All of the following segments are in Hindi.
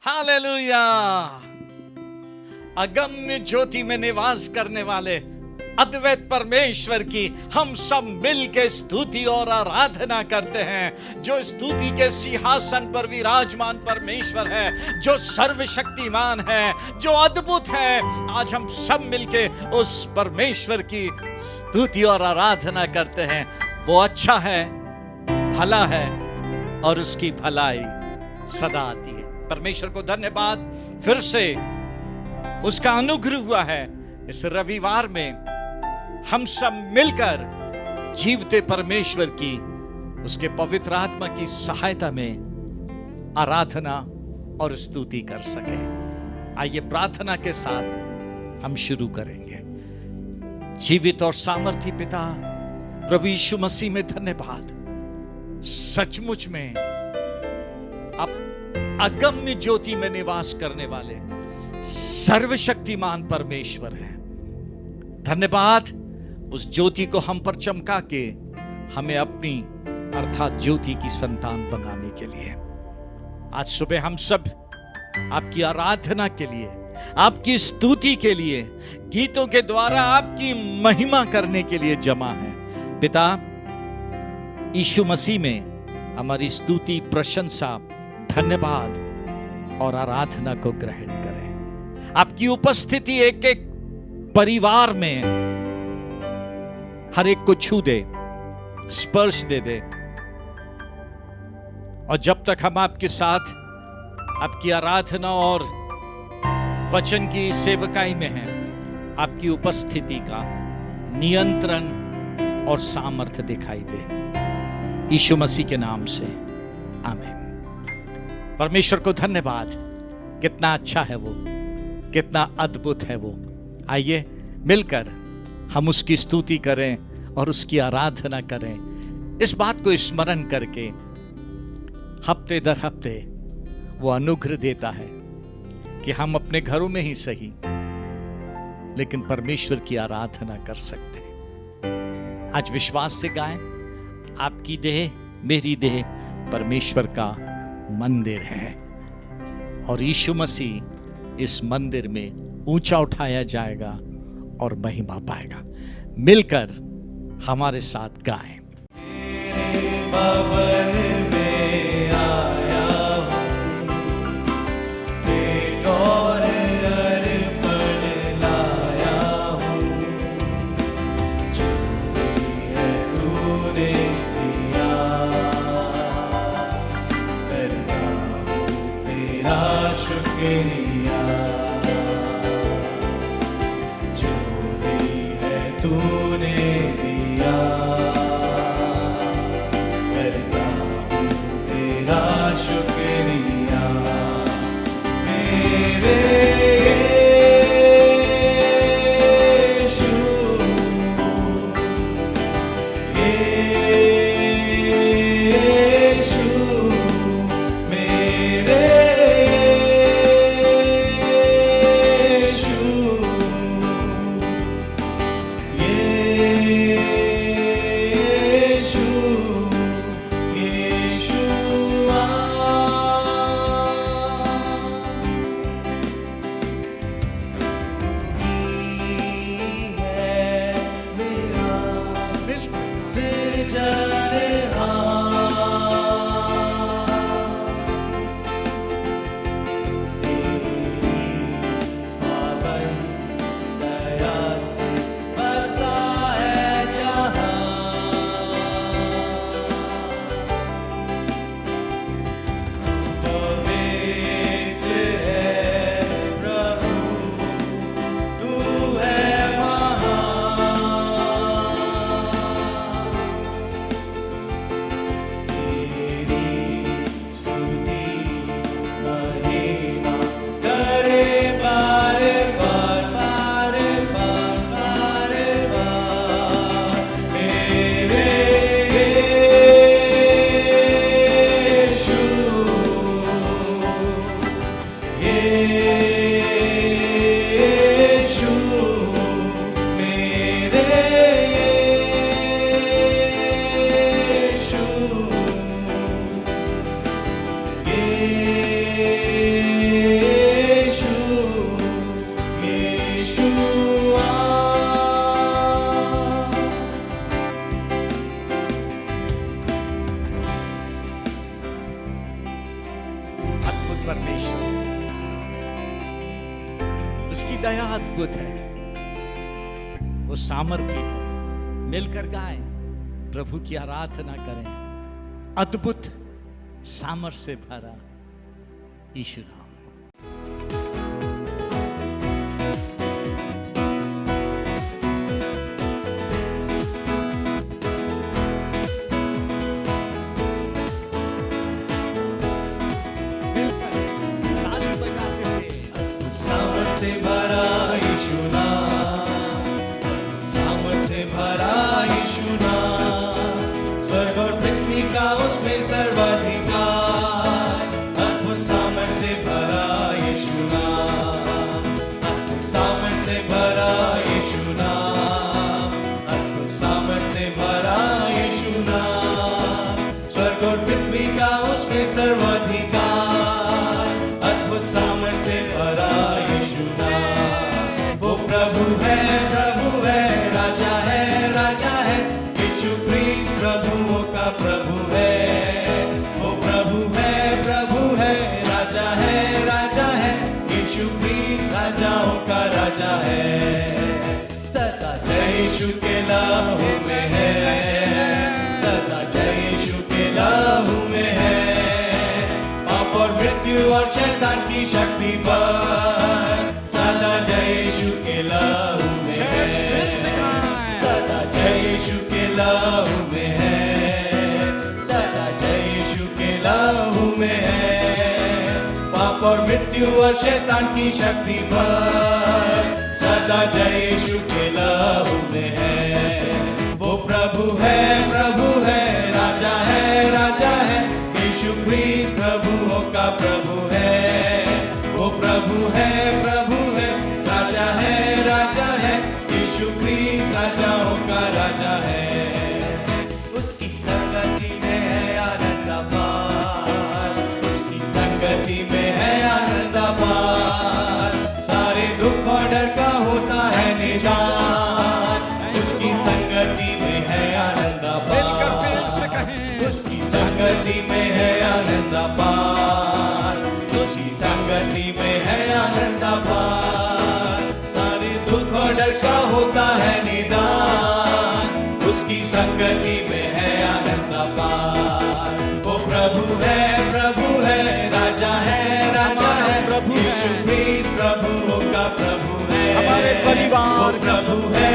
हालेलुया। अगम्य ज्योति में निवास करने वाले अद्वैत परमेश्वर की हम सब मिलकर स्तुति और आराधना करते हैं। जो स्तुति के सिंहासन पर विराजमान परमेश्वर है, जो सर्वशक्तिमान है, जो अद्भुत है, आज हम सब मिलकर उस परमेश्वर की स्तुति और आराधना करते हैं। वो अच्छा है, भला है और उसकी भलाई सदा आती है। परमेश्वर को धन्यवाद, फिर से उसका अनुग्रह हुआ है इस रविवार में हम सब मिलकर जीवते परमेश्वर की, उसके पवित्र आत्मा की सहायता में आराधना और स्तुति कर सके। आइए प्रार्थना के साथ हम शुरू करेंगे। जीवित और सामर्थी पिता प्रभु यीशु मसीह में धन्यवाद। सचमुच में आप अगम्य ज्योति में निवास करने वाले सर्वशक्तिमान परमेश्वर हैं। धन्यवाद उस ज्योति को हम पर चमका के हमें अपनी अर्थात ज्योति की संतान बनाने के लिए आज सुबह हम सब आपकी आराधना के लिए, आपकी स्तुति के लिए, गीतों के द्वारा आपकी महिमा करने के लिए जमा है। पिता यीशु मसीह में हमारी स्तुति, प्रशंसा, धन्यवाद और आराधना को ग्रहण करें। आपकी उपस्थिति एक एक परिवार में हर एक को छू दे, स्पर्श दे दे। और जब तक हम आपके साथ आपकी आराधना और वचन की सेवकाई में हैं, आपकी उपस्थिति का नियंत्रण और सामर्थ्य दिखाई दे। यीशु मसीह के नाम से आमीन। परमेश्वर को धन्यवाद। कितना अच्छा है वो, कितना अद्भुत है वो। आइए मिलकर हम उसकी स्तुति करें और उसकी आराधना करें। इस बात को स्मरण करके हफ्ते दर हफ्ते वो अनुग्रह देता है कि हम अपने घरों में ही सही लेकिन परमेश्वर की आराधना कर सकते हैं। आज विश्वास से गाएं, आपकी देह मेरी देह परमेश्वर का मंदिर है और यीशु मसीह इस मंदिर में ऊंचा उठाया जाएगा और महिमा पाएगा। मिलकर हमारे साथ गाएं। परमेश्वर, उसकी दया अद्भुत है, वो सामर्थ्य है। मिलकर गाएं, प्रभु की आराधना करें। अद्भुत सामर्थ्य से भरा यीशु नाम। से भरा यीशु नाम, सामर्थ से भरा यीशु नाम, स्वर्ग और पृथ्वी का उसमें सर्वाधिकार। अद्भुत सामर्थ से भरा यीशु नाम, अद्भुत सामर्थ से भरा यीशु नाम, अद्भुत सामर्थ से भरा यीशु नाम, स्वर्ग और पृथ्वी का उसमें सर्वाधिकार। अद्भुत सामर्थ से भरा यीशु नाम, वो प्रभु है, राजा है, यीशु क्रिस्ट प्रभुओं का प्रभु है। वो प्रभु है, राजा है, यीशु क्रिस्ट राजाओं का राजा है। सदा जय यीशु के लहू में है, सदा जय यीशु के लहू में है। पाप और मृत्यु और शैतान की शक्ति पर सदा जय यीशु के लहू में है। सदा जय यीशु के लहू में है, सदा जय यीशु के लहू में है। पाप और मृत्यु और शैतान की शक्ति पर सदा जय यीशु के लहू में है। वो प्रभु है, राजा है, यीशु क्रिस्ट प्रभुओं का प्रभु है। वो प्रभु है, राजा है, यीशु क्रिस्ट राजाओं का राजा है। उसकी संगति में है आनंद अपार, उसकी संगति में है आनंद अपार। सारे दुख और डर का होता है निदान, उसकी संगति में है आनंद मिलकर अपार। फिर से कहें, उसकी संगति में है आनंद अपार, उसकी संगति में है आनंद अपार। सारे दुख और डर का होता है निदान, उसकी संगति में है आनंद अपार। वो प्रभु है, राजा है, प्रभु है। यीशु क्रिस्ट प्रभुओं का प्रभु है। हमारे परिवार वो प्रभु है,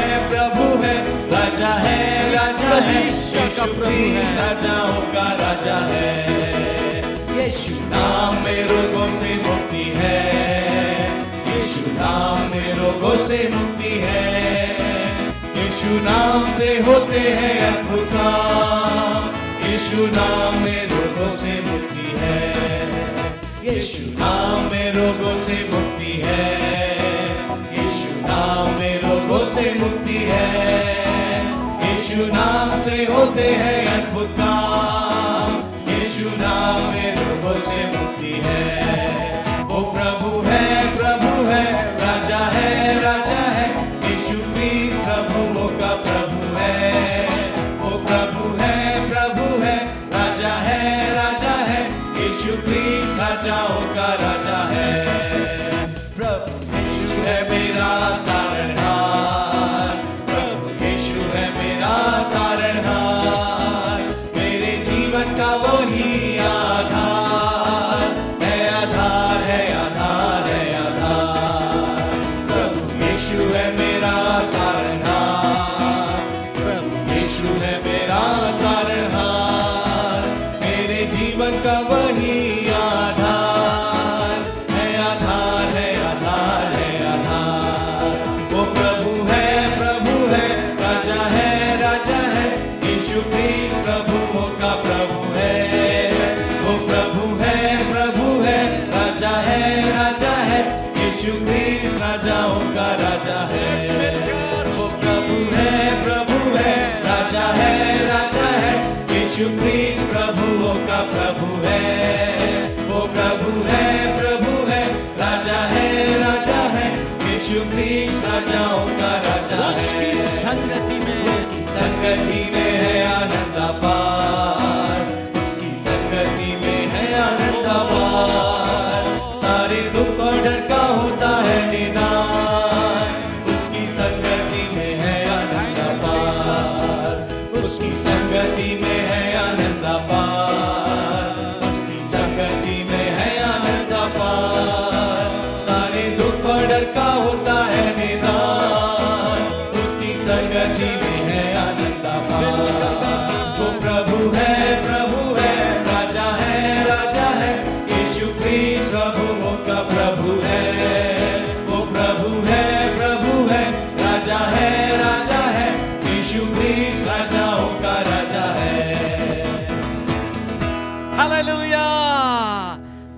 राजा है, परमेश्वर का यीशु प्रभु है। क्रिस्ट राजाओं का राजा है। यीशु नाम में रोगों से मुक्ति है, यीशु नाम में रोगों से मुक्ति है। यीशु नाम से होते हैं अद्भुत काम, यीशु नाम में रोगों से मुक्ति है। यीशु नाम में रोगों से मुक्ति है, यीशु नाम में रोगों से मुक्ति है। यीशु नाम से होते हैं अद्भुत काम, यीशु नाम में रोगों से मुक्ति है। वो प्रभु है, राजा है, यीशु क्रिस्ट प्रभुओं का प्रभु है। वो प्रभु है, राजा है, यीशु क्रिस्ट राजाओं का राजा है। प्रभु यीशु है मेरा तारणहार, प्रभु यीशु है मेरा तारणहार। मेरे जीवन का वही आधार है, आधार है, आधार है, आधार। प्रभु यीशु है मेरा तारणहार, प्रभु यीशु है मेरा तारणहार। मेरे जीवन का वही आधार है,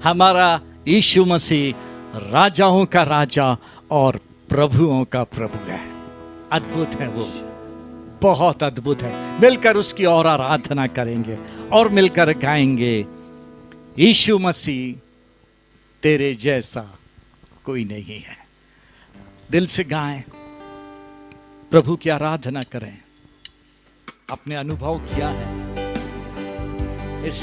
हमारा यीशु मसीह राजाओं का राजा और प्रभुओं का प्रभु है। अद्भुत है वो, बहुत अद्भुत है। मिलकर उसकी और आराधना करेंगे और मिलकर गाएंगे, यीशु मसीह तेरे जैसा कोई नहीं है। दिल से गाएं, प्रभु की आराधना करें। अपने अनुभव किया है इस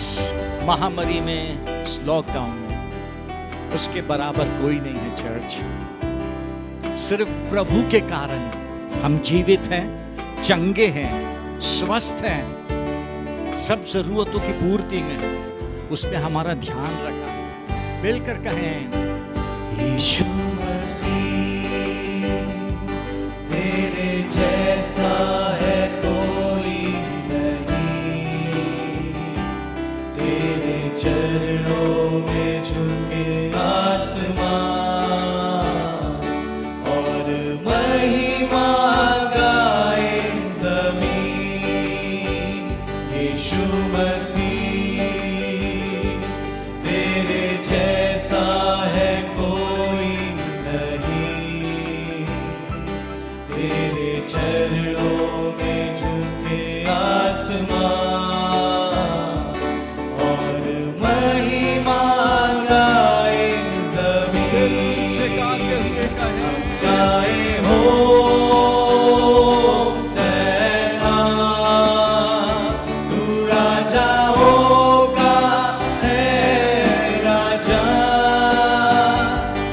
महामारी में, इस लॉकडाउन में, उसके बराबर कोई नहीं है चर्च। सिर्फ प्रभु के कारण हम जीवित हैं, चंगे हैं, स्वस्थ हैं, सब जरूरतों की पूर्ति में उसने हमारा ध्यान रखा। मिलकर कहें, यीशु मसीह तेरे जैसा है कोई नहीं, तेरे चरणों में झुके आसमां और महिमा गाए ज़मीन। यीशु मसीह तेरे जैसा है कोई नहीं, तेरे चरणों में झुके आसमां और महिमा गाए ज़मीन। से गाते हुए कहें, गाए हो सेना, तू राजाओं का है राजा,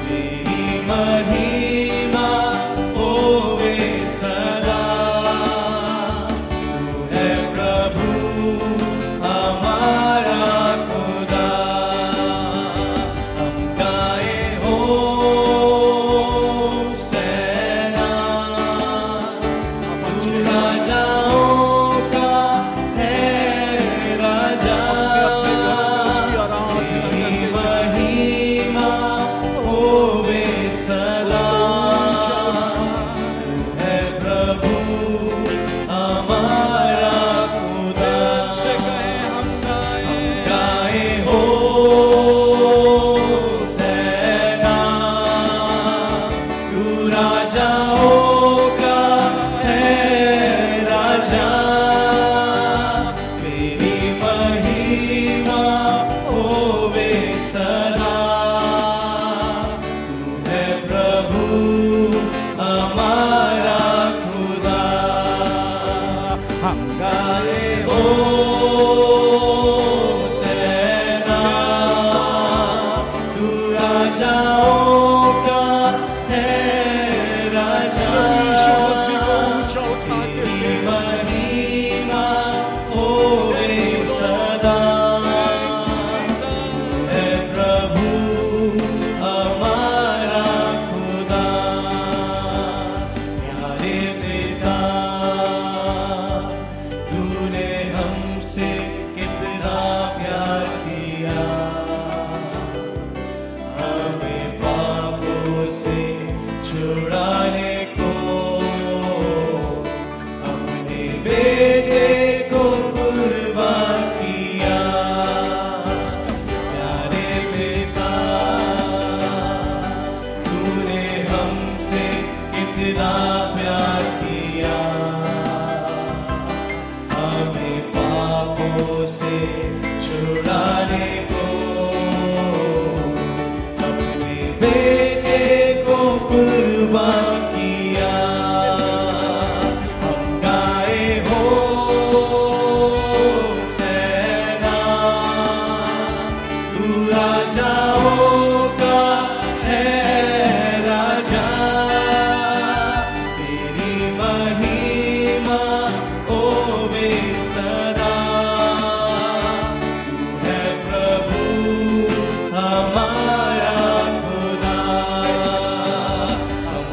तेरी महिमा होवे सदा। तू है प्रभु हमारा खुदा, हम गाए हो सेना, तू राजाओं का है राजा, उसकी आराधना तेरी करते महिमा होवे सदा। तू है प्रभु हमारा खुदा, से कहें, हम गाएं, गाए हो सेना, तू राजाओं का है राजा, तेरी महिमा होवे सदा। तू है प्रभु हमारा खुदा, हम गाए हो सेना, तू राजाओं का है राजा, यीशु मसीह को ऊंचा उठा के तेरी महिमा होवे सदा। है प्रभु हमारा खुदा, प्यारे पिता, तूने हमसे कितना प्यार किया, हमें पापों से छुड़ाने को अपने बेटे को कुर्बान किया। प्यारे पिता, तूने हमसे कितना प्यार किया, हमें पापों से छुड़ाने को अपने बेटे को कुर्बान किया। हम गाए हो सेना, तू राजाओं का है राजा, तेरी महिमा होवे सदा। तू है प्रभु हमारा खुदा, हम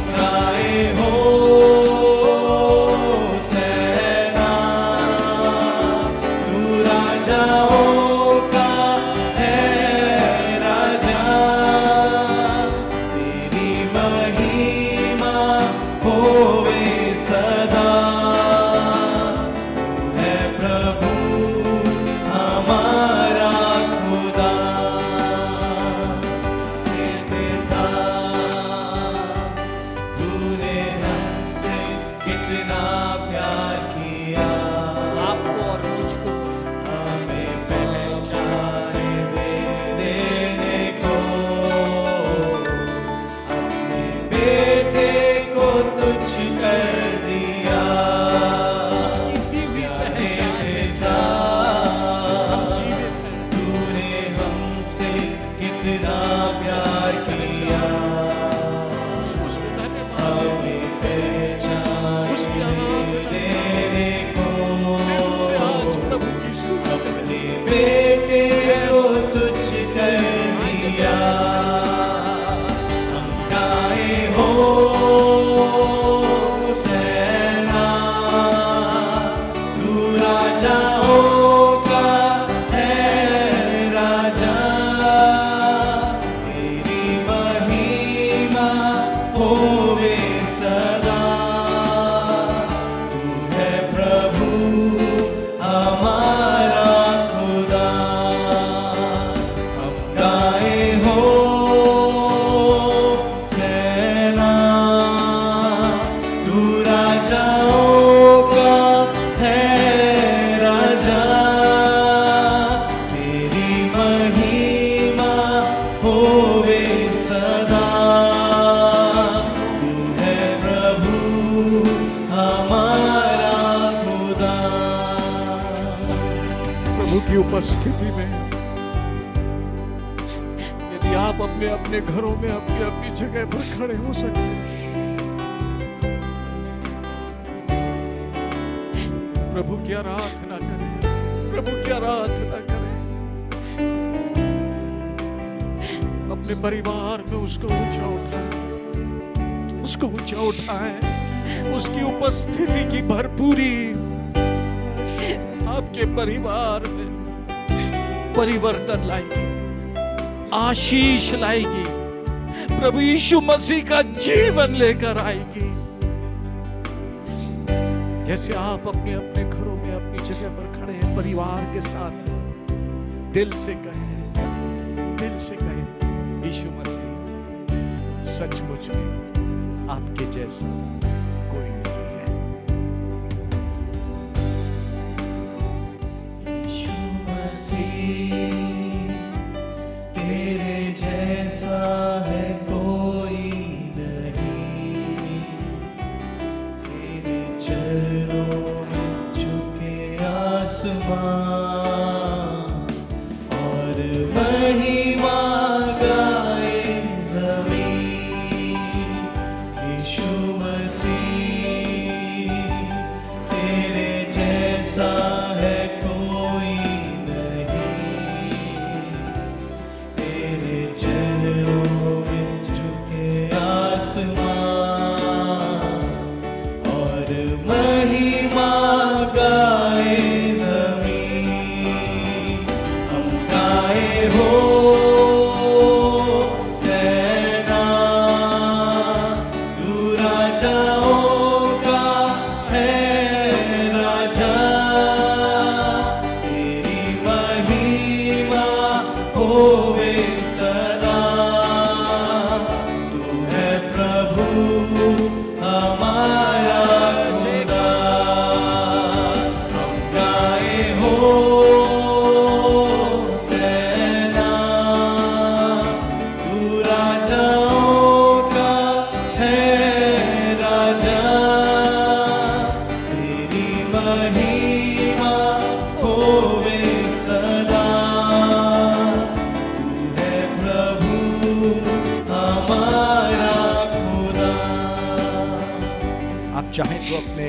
प्यार किया, उसको धन्यवाद हमें पहचान उसकी आराधना तेरे को, दिल से आज प्रभु की स्तुति करें। अपने बेटे को तुझ कर दिया। हम गाए हो सेना, तू राजाओं का है राजा, तेरी महिमा होवे सदा। तू है प्रभु हमारा खुदा, हम गाए हो सेना, तू राजाओं का है राजा, तेरी महिमा होवे सदा। तू है प्रभु हमारा खुदा। प्रभु की उपस्थिति में यदि आप अपने अपने घरों में अपनी अपनी जगह पर खड़े हो सकते हैं, प्रभु की आराधना करें, प्रभु की आराधना करें। अपने परिवार में उसको ऊंचा उठाएं, उसको ऊंचा उठाएं। उसकी उपस्थिति की भरपूरी आपके परिवार में परिवर्तन लाएगी, आशीष लाएगी, प्रभु यीशु मसीह का जीवन लेकर आएगी। जैसे आप अपने अपने घरों में अपनी जगह पर खड़े हैं, परिवार के साथ दिल से कहें, दिल से कहें, यीशु मसीह सचमुच में आपके जैसा कोई नहीं है। यीशु मसीह तेरे जैसा है कोई नहीं, तेरे चरणों में झुके आसमान और महिमा गाए ज़मीन। यीशु मसीह तेरे जैसा है कोई नहीं, तेरे चरणों में झुके आसमान और महिमा गाए ज़मीन। हम गाए हो सेना, तू राजाओं का है राजा, तेरी महिमा होवे सदा। तू है प्रभु हमारा खुदा, हम गाए हो सेना, तू राजाओं का है राजा, तेरी महिमा होवे सदा। तू है प्रभु हमारा खुदा। आप चाहें तो अपने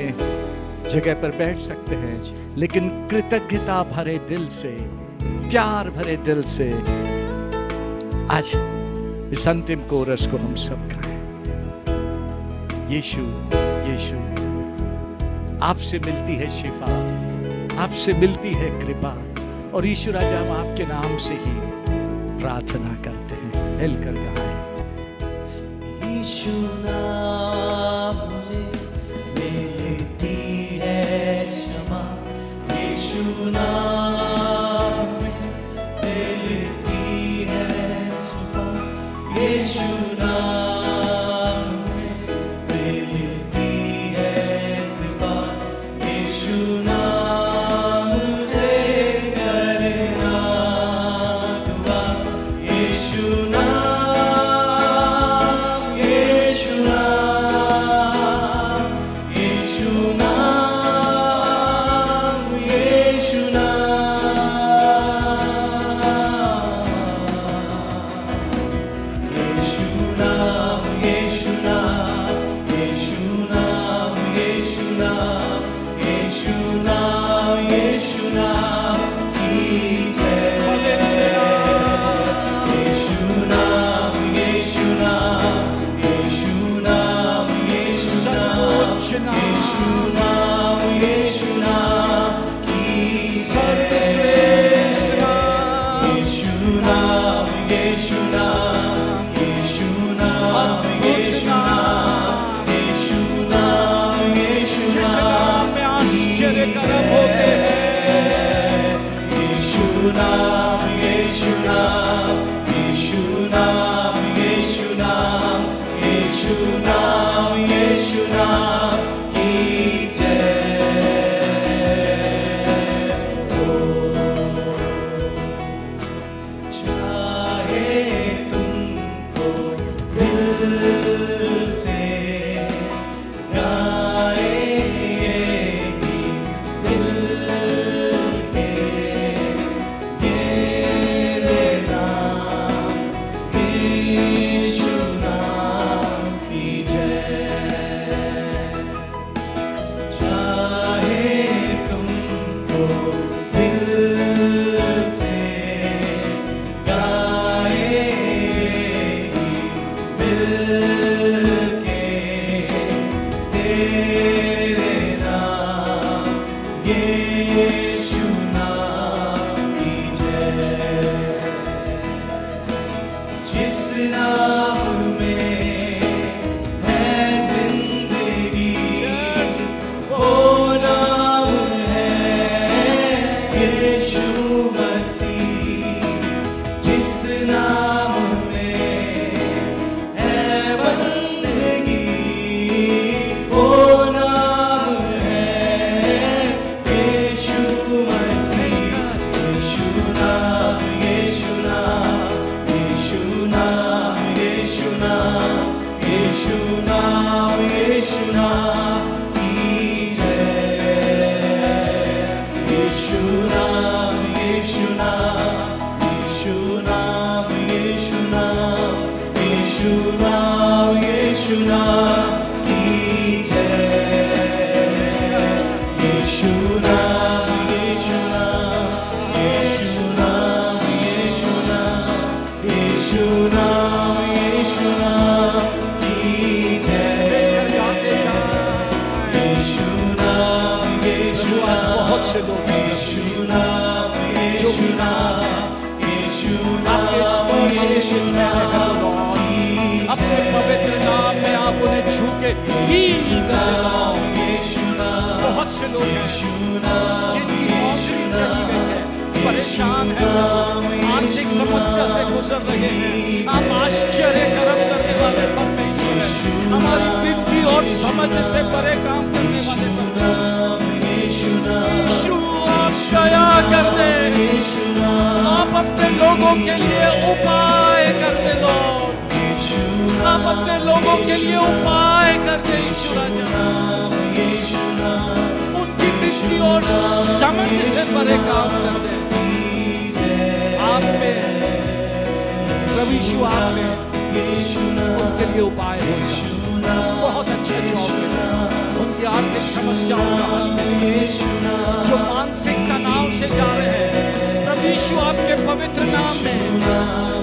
जगह पर बैठ सकते हैं, लेकिन कृतज्ञता भरे दिल से, प्यार भरे दिल से आज इस अंतिम कोरस को हम सब गाएं। यीशु यीशु, आपसे मिलती है शिफा, आपसे मिलती है कृपा, और यीशु राजा हम आपके नाम से ही प्रार्थना करते हैं। मिलकर गाएं। यीशु नाम में मिलती है क्षमा, यीशु नाम में मिलती है शिफा, यीशु नाम में मिलती है कृपा, यीशु नाम से करना दुआ। यीशु नाम, यीशु नाम, यीशु नाम, यीशु नाम। जिस नाम में है जिंदगी, वो नाम है यीशु मसीह। जिस नाम में है बंदगी, वो नाम है यीशु मसीह। यीशु नाम, यीशु नाम, यीशु नाम, यीशु नाम, यीशु नाम, यीशु नाम की जय। यीशु नाम, यीशु नाम, यीशु नाम, यीशु नाम, यीशु नाम, यीशु नाम की जय। यीशु नाम, यीशु नाम, यीशु नाम, यीशु नाम, यीशु नाम, यीशु नाम की जय। यीशु नाम, यीशु आज नाम, बहुत से लोग हैं यीशु नाम, यीशु नाम, यीशु आपके स्पर्श के यीशु ठहरे हैं नाम Lord। की अपने पवित्र नाम में आप उन्हें छू के हील कर देना। नाम, यीशु नाम, बहुत से लोग हैं यीशु नाम, जिनकी नौकरी चली गई है, परेशान है, आर्थिक समस्या से गुजर रहे हैं। आप आश्चर्य कर्म करने वाले परमेश्वर हैं, हमारी बुद्धि और समझ से परे काम करने वाले परमेश्वर। नाम, यीशु नाम, यीशु आप दया कर दे, यीशु नाम, आप अपने लोगों के लिए उपाय कर दे Lord। यीशु आप अपने लोगों के लिए उपाय कर दे यीशु राजा। नाम, यीशु नाम उनकी बुद्धि और समझ से परे काम कर दे। आप में प्रभु यीशु, आप में यीशु नाम, उनके लिए उपाय हो जाए। बहुत अच्छे जॉब मिले, उनकी आर्थिक समस्याओं का हल मिले। यीशु नाम, जो मानसिक तनाव से जा रहे हैं, प्रभु यीशु आपके पवित्र नाम में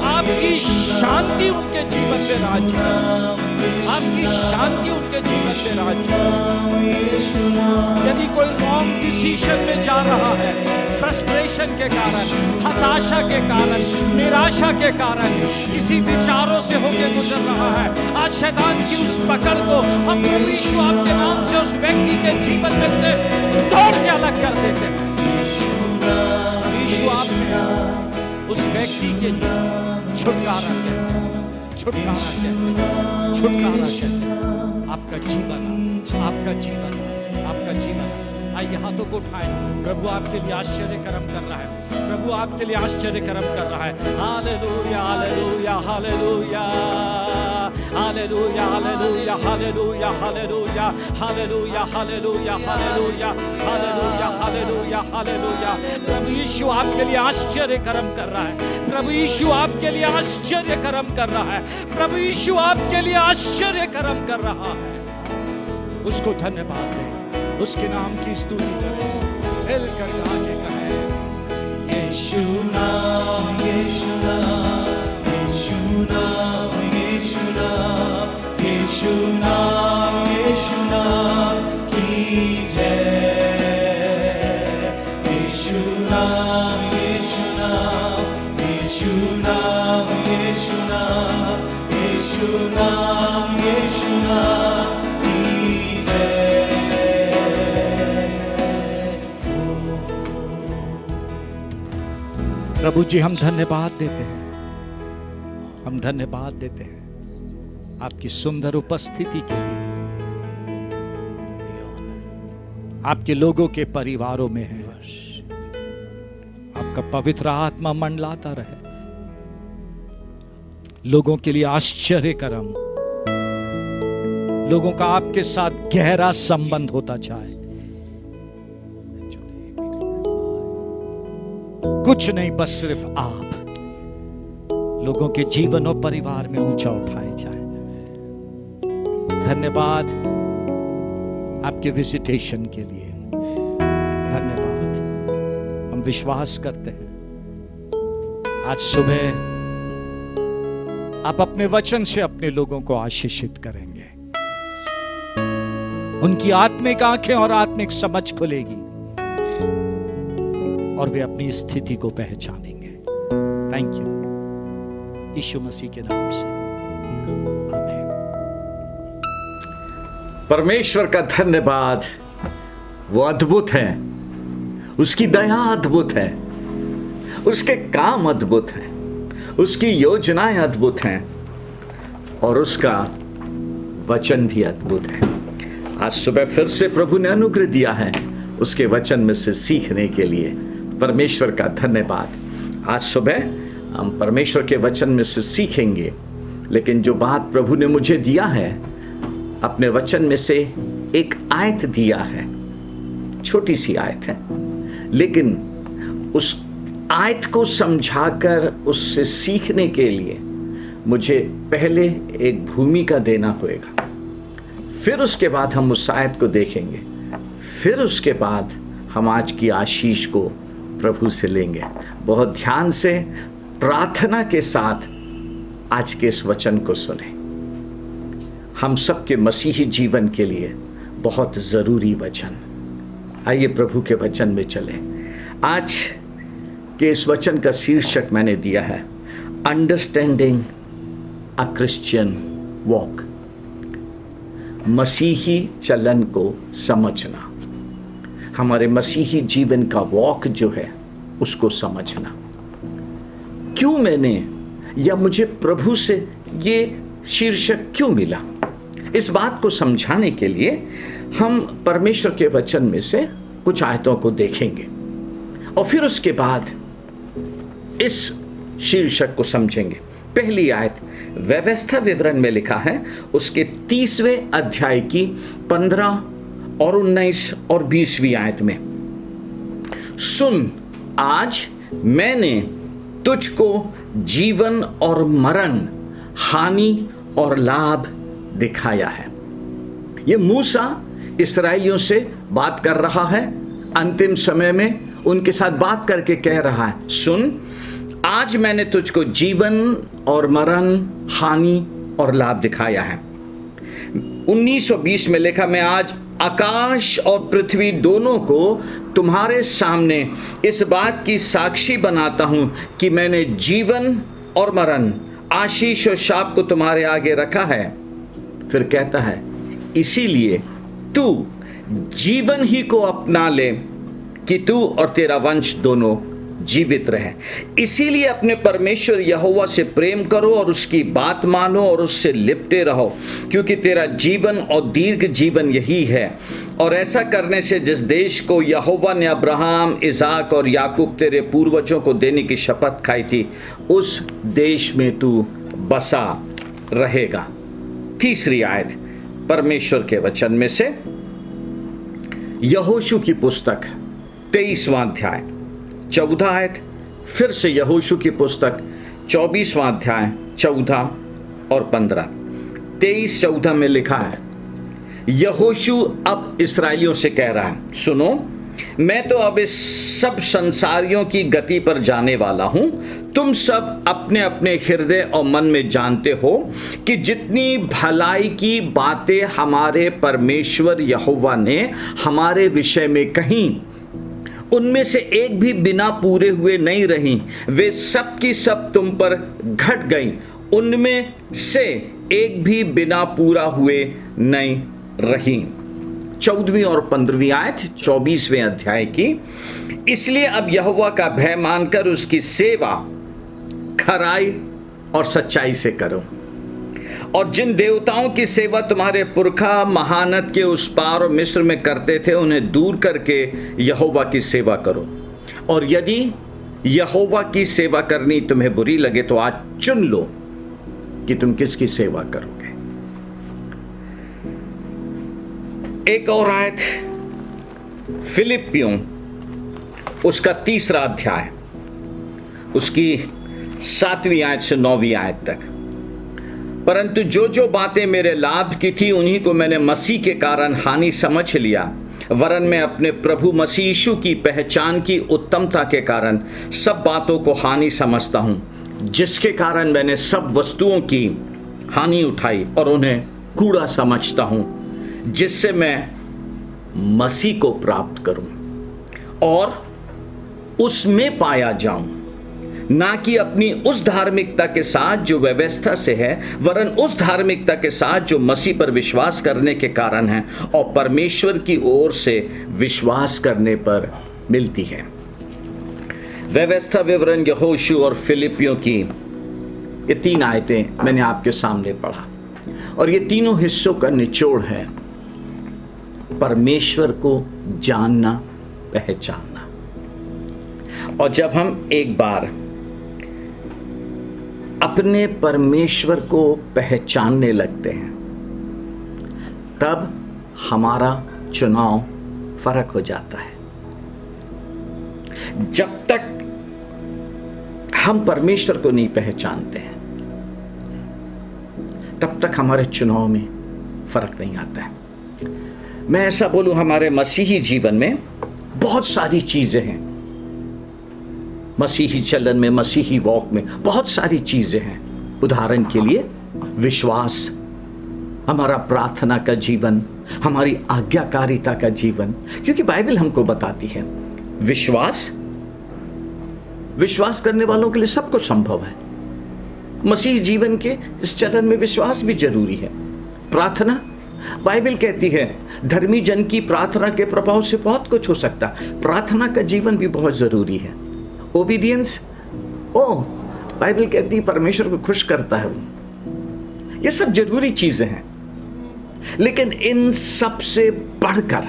आपकी शांति उनके जीवन में राज करे। आपकी शांति उनके जीवन में राज करे। यीशु नाम, यदि कोई रॉन्ग डिसीजन में जा रहा है, फ्रस्ट्रेशन के कारण, हताशा के कारण, निराशा के कारण, किसी विचारों से होकर गुजर रहा है, आज शैतान की उस पकड़ को हम प्रभु यीशु आपके नाम से उस व्यक्ति के जीवन में से तोड़ के अलग कर देते हैं। यीशु आप में उस व्यक्ति के लिए छुटकारा कहते हैं, छुटकारा कहते हैं, छुटकारा कहते हैं। आपका जीवन, आपका जीवन, आपका जीवन। आइए हाथों को उठाएं। प्रभु आपके लिए आश्चर्य कर्म कर रहा है। प्रभु आपके लिए आश्चर्य कर्म कर रहा है। Hallelujah, hallelujah, hallelujah, hallelujah, hallelujah, hallelujah, hallelujah, hallelujah, hallelujah, hallelujah, hallelujah, hallelujah, hallelujah. प्रभु यीशु आपके लिए आश्चर्य कर्म कर रहा है। प्रभु यीशु आपके लिए आश्चर्य कर्म कर रहा है। प्रभु यीशु आपके लिए आश्चर्य कर्म कर रहा है। उसको धन्यवाद दें, उसके नाम की स्तुति करें, मिलकर गा के कहें यीशु नाम, यीशु नाम, यीशु नाम, यीशु नाम, यीशु नाम, यीशु नाम की जय। यीशु नाम, यीशु नाम, यीशु नाम, यीशु नाम, यीशु नाम, यीशु नाम की जय। प्रभु जी, हम धन्यवाद देते हैं, हम धन्यवाद देते हैं आपकी सुंदर उपस्थिति के लिए। आपके लोगों के परिवारों में है, आपका पवित्र आत्मा मंडलाता रहे। लोगों के लिए आश्चर्य कर्म, लोगों का आपके साथ गहरा संबंध होता जाए। कुछ नहीं, बस सिर्फ आप लोगों के जीवन और परिवार में ऊंचा उठाए जाए। धन्यवाद आपके विजिटेशन के लिए, धन्यवाद। हम विश्वास करते हैं आज सुबह आप अपने वचन से अपने लोगों को आशीषित करेंगे। उनकी आत्मिक आंखें और आत्मिक समझ खुलेगी और वे अपनी स्थिति को पहचानेंगे। थैंक यू यीशु मसीह के नाम से आमीन। परमेश्वर का धन्यवाद। वो अद्भुत है, उसकी दया अद्भुत है, उसके काम अद्भुत हैं, उसकी योजनाएं अद्भुत हैं और उसका वचन भी अद्भुत है। आज सुबह फिर से प्रभु ने अनुग्रह दिया है उसके वचन में से सीखने के लिए। परमेश्वर का धन्यवाद। आज सुबह हम परमेश्वर के वचन में से सीखेंगे, लेकिन जो बात प्रभु ने मुझे दिया है, अपने वचन में से एक आयत दिया है, छोटी सी आयत है, लेकिन उस आयत को समझाकर उससे सीखने के लिए मुझे पहले एक भूमिका देना होगा, फिर उसके बाद हम उस आयत को देखेंगे, फिर उसके बाद हम आज की आशीष को प्रभु से लेंगे। बहुत ध्यान से प्रार्थना के साथ आज के इस वचन को सुने। हम सबके मसीही जीवन के लिए बहुत ज़रूरी वचन। आइए प्रभु के वचन में चले। आज के इस वचन का शीर्षक मैंने दिया है अंडरस्टैंडिंग अ क्रिश्चियन वॉक। मसीही चलन को समझना, हमारे मसीही जीवन का वॉक जो है उसको समझना। क्यों मैंने या मुझे प्रभु से ये शीर्षक क्यों मिला, इस बात को समझाने के लिए हम परमेश्वर के वचन में से कुछ आयतों को देखेंगे और फिर उसके बाद इस शीर्षक को समझेंगे। पहली आयत व्यवस्था विवरण में लिखा है, उसके 30वें अध्याय की 15 और 19 और 20वीं आयत में, सुन आज मैंने तुझको जीवन और मरण, हानि और लाभ दिखाया है। ये मूसा इस्राएलियों से बात कर रहा है, अंतिम समय में उनके साथ बात करके कह रहा है, सुन आज मैंने तुझको जीवन और मरण, हानि और लाभ दिखाया है। 19 और 20 में लिखा, मैं आज आकाश और पृथ्वी दोनों को तुम्हारे सामने इस बात की साक्षी बनाता हूं कि मैंने जीवन और मरण, आशीष और शाप को तुम्हारे आगे रखा है। फिर कहता है, इसीलिए तू जीवन ही को अपना ले कि तू और तेरा वंश दोनों जीवित रहे। इसीलिए अपने परमेश्वर यहोवा से प्रेम करो और उसकी बात मानो और उससे लिपटे रहो, क्योंकि तेरा जीवन और दीर्घ जीवन यही है। और ऐसा करने से जिस देश को यहोवा ने अब्राहम, इसाक और याकूब तेरे पूर्वजों को देने की शपथ खाई थी, उस देश में तू बसा रहेगा। तीसरी आयत परमेश्वर के वचन में से यहोशू की पुस्तक 23वां अध्याय 14 आयत, फिर से यहोशू की पुस्तक 24वां अध्याय 14 और 15। 23-14 में लिखा है, यहोशू अब इस्राएलियों से कह रहा है, सुनो मैं तो अब इस सब संसारियों की गति पर जाने वाला हूं। तुम सब अपने अपने हृदय और मन में जानते हो कि जितनी भलाई की बातें हमारे परमेश्वर यहोवा ने हमारे विषय में कहीं, उनमें से एक भी बिना पूरे हुए नहीं रही। वे सब की सब तुम पर घट गई, उनमें से एक भी बिना पूरा हुए नहीं रही। 14वीं और 15वीं आयत 24वें अध्याय की, इसलिए अब यहोवा का भय मानकर उसकी सेवा खराई और सच्चाई से करो, और जिन देवताओं की सेवा तुम्हारे पुरखा महानद के उस पार और मिस्र में करते थे, उन्हें दूर करके यहोवा की सेवा करो। और यदि यहोवा की सेवा करनी तुम्हें बुरी लगे तो आज चुन लो कि तुम किसकी सेवा करोगे। एक और आयत फिलिपियों उसका 3रा अध्याय, उसकी 7वीं आयत से 9वीं आयत तक, परंतु जो जो बातें मेरे लाभ की थी उन्हीं को मैंने मसीह के कारण हानि समझ लिया, वरन मैं अपने प्रभु मसीह यीशु की पहचान की उत्तमता के कारण सब बातों को हानि समझता हूँ, जिसके कारण मैंने सब वस्तुओं की हानि उठाई और उन्हें कूड़ा समझता हूँ, जिससे मैं मसीह को प्राप्त करूं और उसमें पाया जाऊं, ना कि अपनी उस धार्मिकता के साथ जो व्यवस्था से है, वरन उस धार्मिकता के साथ जो मसीह पर विश्वास करने के कारण है और परमेश्वर की ओर से विश्वास करने पर मिलती है। व्यवस्था विवरण यहोशू और फिलिपियों की ये 3 आयतें मैंने आपके सामने पढ़ा, और ये तीनों हिस्सों का निचोड़ है परमेश्वर को जानना, पहचानना। और जब हम एक बार अपने परमेश्वर को पहचानने लगते हैं, तब हमारा चुनाव फर्क हो जाता है। जब तक हम परमेश्वर को नहीं पहचानते हैं, तब तक हमारे चुनाव में फर्क नहीं आता है। मैं ऐसा बोलूं, हमारे मसीही जीवन में बहुत सारी चीजें हैं, मसीही चलन में, मसीही वॉक में बहुत सारी चीजें हैं। उदाहरण के लिए विश्वास, हमारा प्रार्थना का जीवन, हमारी आज्ञाकारिता का जीवन, क्योंकि बाइबल हमको बताती है विश्वास करने वालों के लिए सब कुछ संभव है। मसीह जीवन के इस चलन में विश्वास भी जरूरी है। प्रार्थना, बाइबल कहती है धर्मी जन की प्रार्थना के प्रभाव से बहुत कुछ हो सकता है। प्रार्थना का जीवन भी बहुत जरूरी है। ओबीडियंस, बाइबल कहती है परमेश्वर को खुश करता है। ये सब जरूरी चीजें हैं, लेकिन इन सब से बढ़कर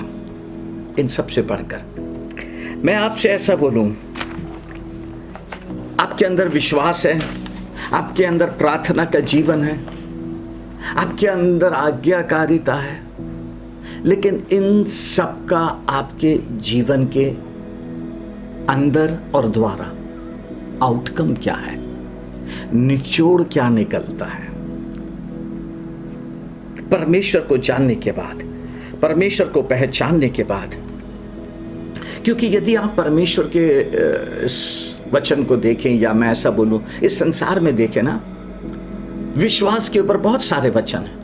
मैं आपसे ऐसा बोलूं, आपके अंदर विश्वास है, आपके अंदर प्रार्थना का जीवन है, आपके अंदर आज्ञाकारिता है, लेकिन इन सब का आपके जीवन के अंदर और द्वारा आउटकम क्या है, निचोड़ क्या निकलता है? परमेश्वर को जानने के बाद, परमेश्वर को पहचानने के बाद, क्योंकि यदि आप परमेश्वर के इस वचन को देखें, या मैं ऐसा बोलूं इस संसार में देखें ना, विश्वास के ऊपर बहुत सारे वचन हैं,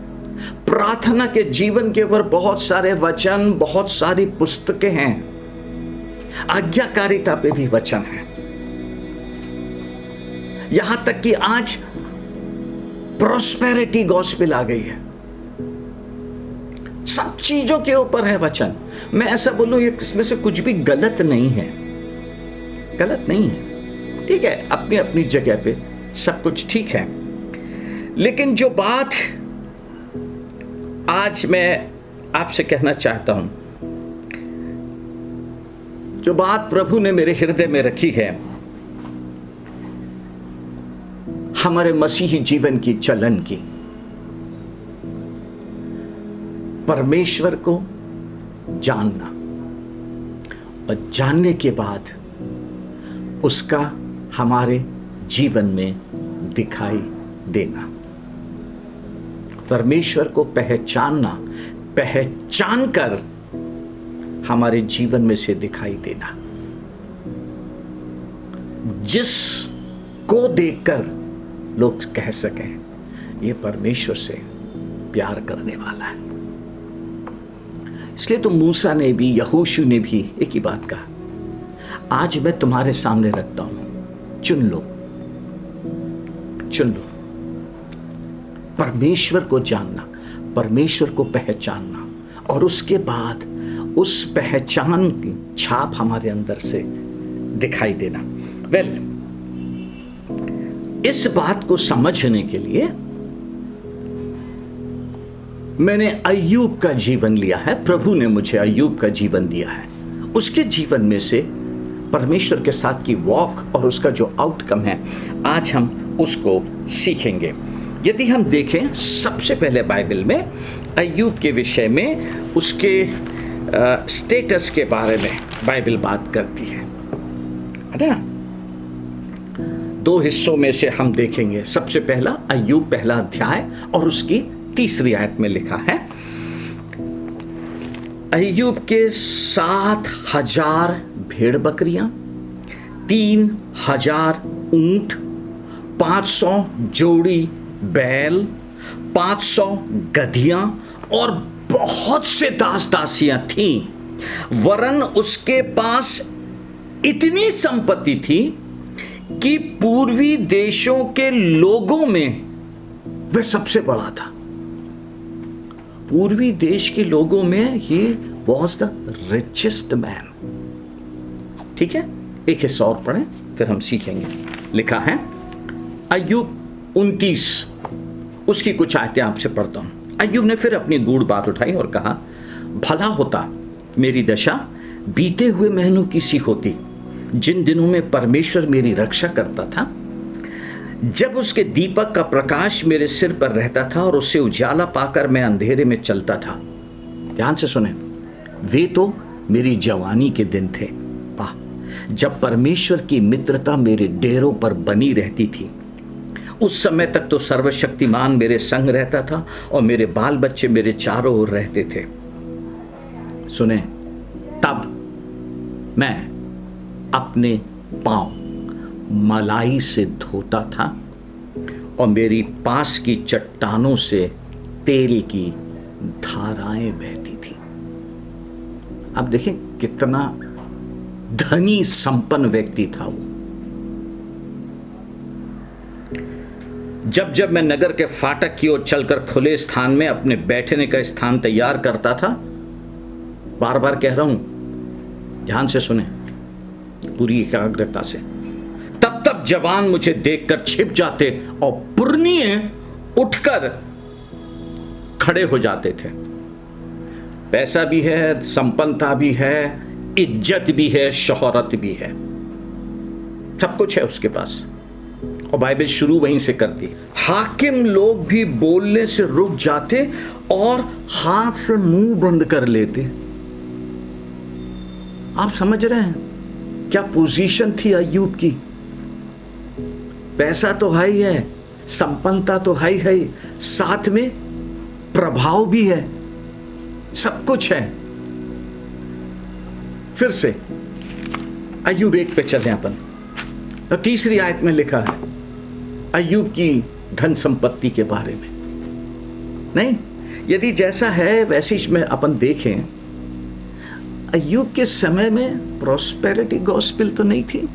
प्रार्थना के जीवन के ऊपर बहुत सारे वचन, बहुत सारी पुस्तकें हैं, आज्ञाकारिता पे भी वचन है। यहां तक कि आज प्रोस्पेरिटी गॉस्पेल आ गई है, सब चीजों के ऊपर है वचन। मैं ऐसा बोलूं, इसमें से कुछ भी गलत नहीं है, ठीक है, अपनी अपनी जगह पे सब कुछ ठीक है। लेकिन जो बात आज मैं आपसे कहना चाहता हूं, जो बात प्रभु ने मेरे हृदय में रखी है, हमारे मसीही जीवन की चलन की, परमेश्वर को जानना और जानने के बाद उसका हमारे जीवन में दिखाई देना। परमेश्वर को पहचानना, पहचान कर हमारे जीवन में से दिखाई देना, जिसको देखकर लोग कह सकें ये परमेश्वर से प्यार करने वाला है। इसलिए तो मूसा ने भी, यहोशू ने भी एक ही बात कहा, आज मैं तुम्हारे सामने रखता हूं, चुन लो। परमेश्वर को जानना, परमेश्वर को पहचानना, और उसके बाद उस पहचान की छाप हमारे अंदर से दिखाई देना। इस बात को समझने के लिए मैंने अय्यूब का जीवन लिया है। प्रभु ने मुझे अय्यूब का जीवन दिया है। उसके जीवन में से परमेश्वर के साथ की वॉक और उसका जो आउटकम है, आज हम उसको सीखेंगे। यदि हम देखें, सबसे पहले बाइबल में अय्यूब के विषय में, उसके स्टेटस के बारे में बाइबल बात करती है ना। 2 हिस्सों में से हम देखेंगे। सबसे पहला अय्यूब पहला अध्याय और उसकी 3री आयत में लिखा है, अय्यूब के 7,000 भेड़ बकरियां, 3,000 ऊंट, 500 जोड़ी बैल, 500 गधियां और बहुत से दास दासियां थीं। वरन उसके पास इतनी संपत्ति थी कि पूर्वी देशों के लोगों में वह सबसे बड़ा था। पूर्वी देश के लोगों में he was the richest man. ठीक है, एक हिस्सा और पढ़ें फिर हम सीखेंगे। लिखा है अय्यूब 29, उसकी कुछ आयतें आपसे पढ़ता हूं। अय्यूब ने फिर अपनी गूढ़ बात उठाई और कहा, भला होता मेरी दशा बीते हुए महीनों की सी होती, जिन दिनों में परमेश्वर मेरी रक्षा करता था, जब उसके दीपक का प्रकाश मेरे सिर पर रहता था और उससे उजाला पाकर मैं अंधेरे में चलता था। ध्यान से सुने, वे तो मेरी जवानी के दिन थे, वाह, जब परमेश्वर की मित्रता मेरे डेरों पर बनी रहती थी। उस समय तक तो सर्वशक्तिमान मेरे संग रहता था और मेरे बाल बच्चे मेरे चारों ओर रहते थे। सुने, तब मैं अपने पांव मलाई से धोता था और मेरी पास की चट्टानों से तेल की धाराएं बहती थी। अब देखें कितना धनी संपन्न व्यक्ति था वो। जब जब मैं नगर के फाटक की ओर चलकर खुले स्थान में अपने बैठने का स्थान तैयार करता था, बार बार कह रहा हूं, ध्यान से सुने पूरी एकाग्रता से, तब तब जवान मुझे देखकर छिप जाते और पुरनिये उठकर खड़े हो जाते थे। पैसा भी है, संपन्नता भी है, इज्जत भी है, शोहरत भी है, सब कुछ है उसके पास। और बाइबल शुरू वहीं से करती, हाकिम लोग भी बोलने से रुक जाते और हाथ से मुंह बंद कर लेते। आप समझ रहे हैं क्या पोजीशन थी अय्यूब की? पैसा तो है ही है, संपन्नता तो है ही है, साथ में प्रभाव भी है, सब कुछ है। फिर से अय्यूब 1 पे चले अपन। तो तीसरी आयत में लिखा है अय्यूब की धन संपत्ति के बारे में। नहीं, यदि जैसा है वैसे ही में अपन देखें, अय्यूब के समय में प्रॉस्पेरिटी गॉस्पेल तो नहीं थी,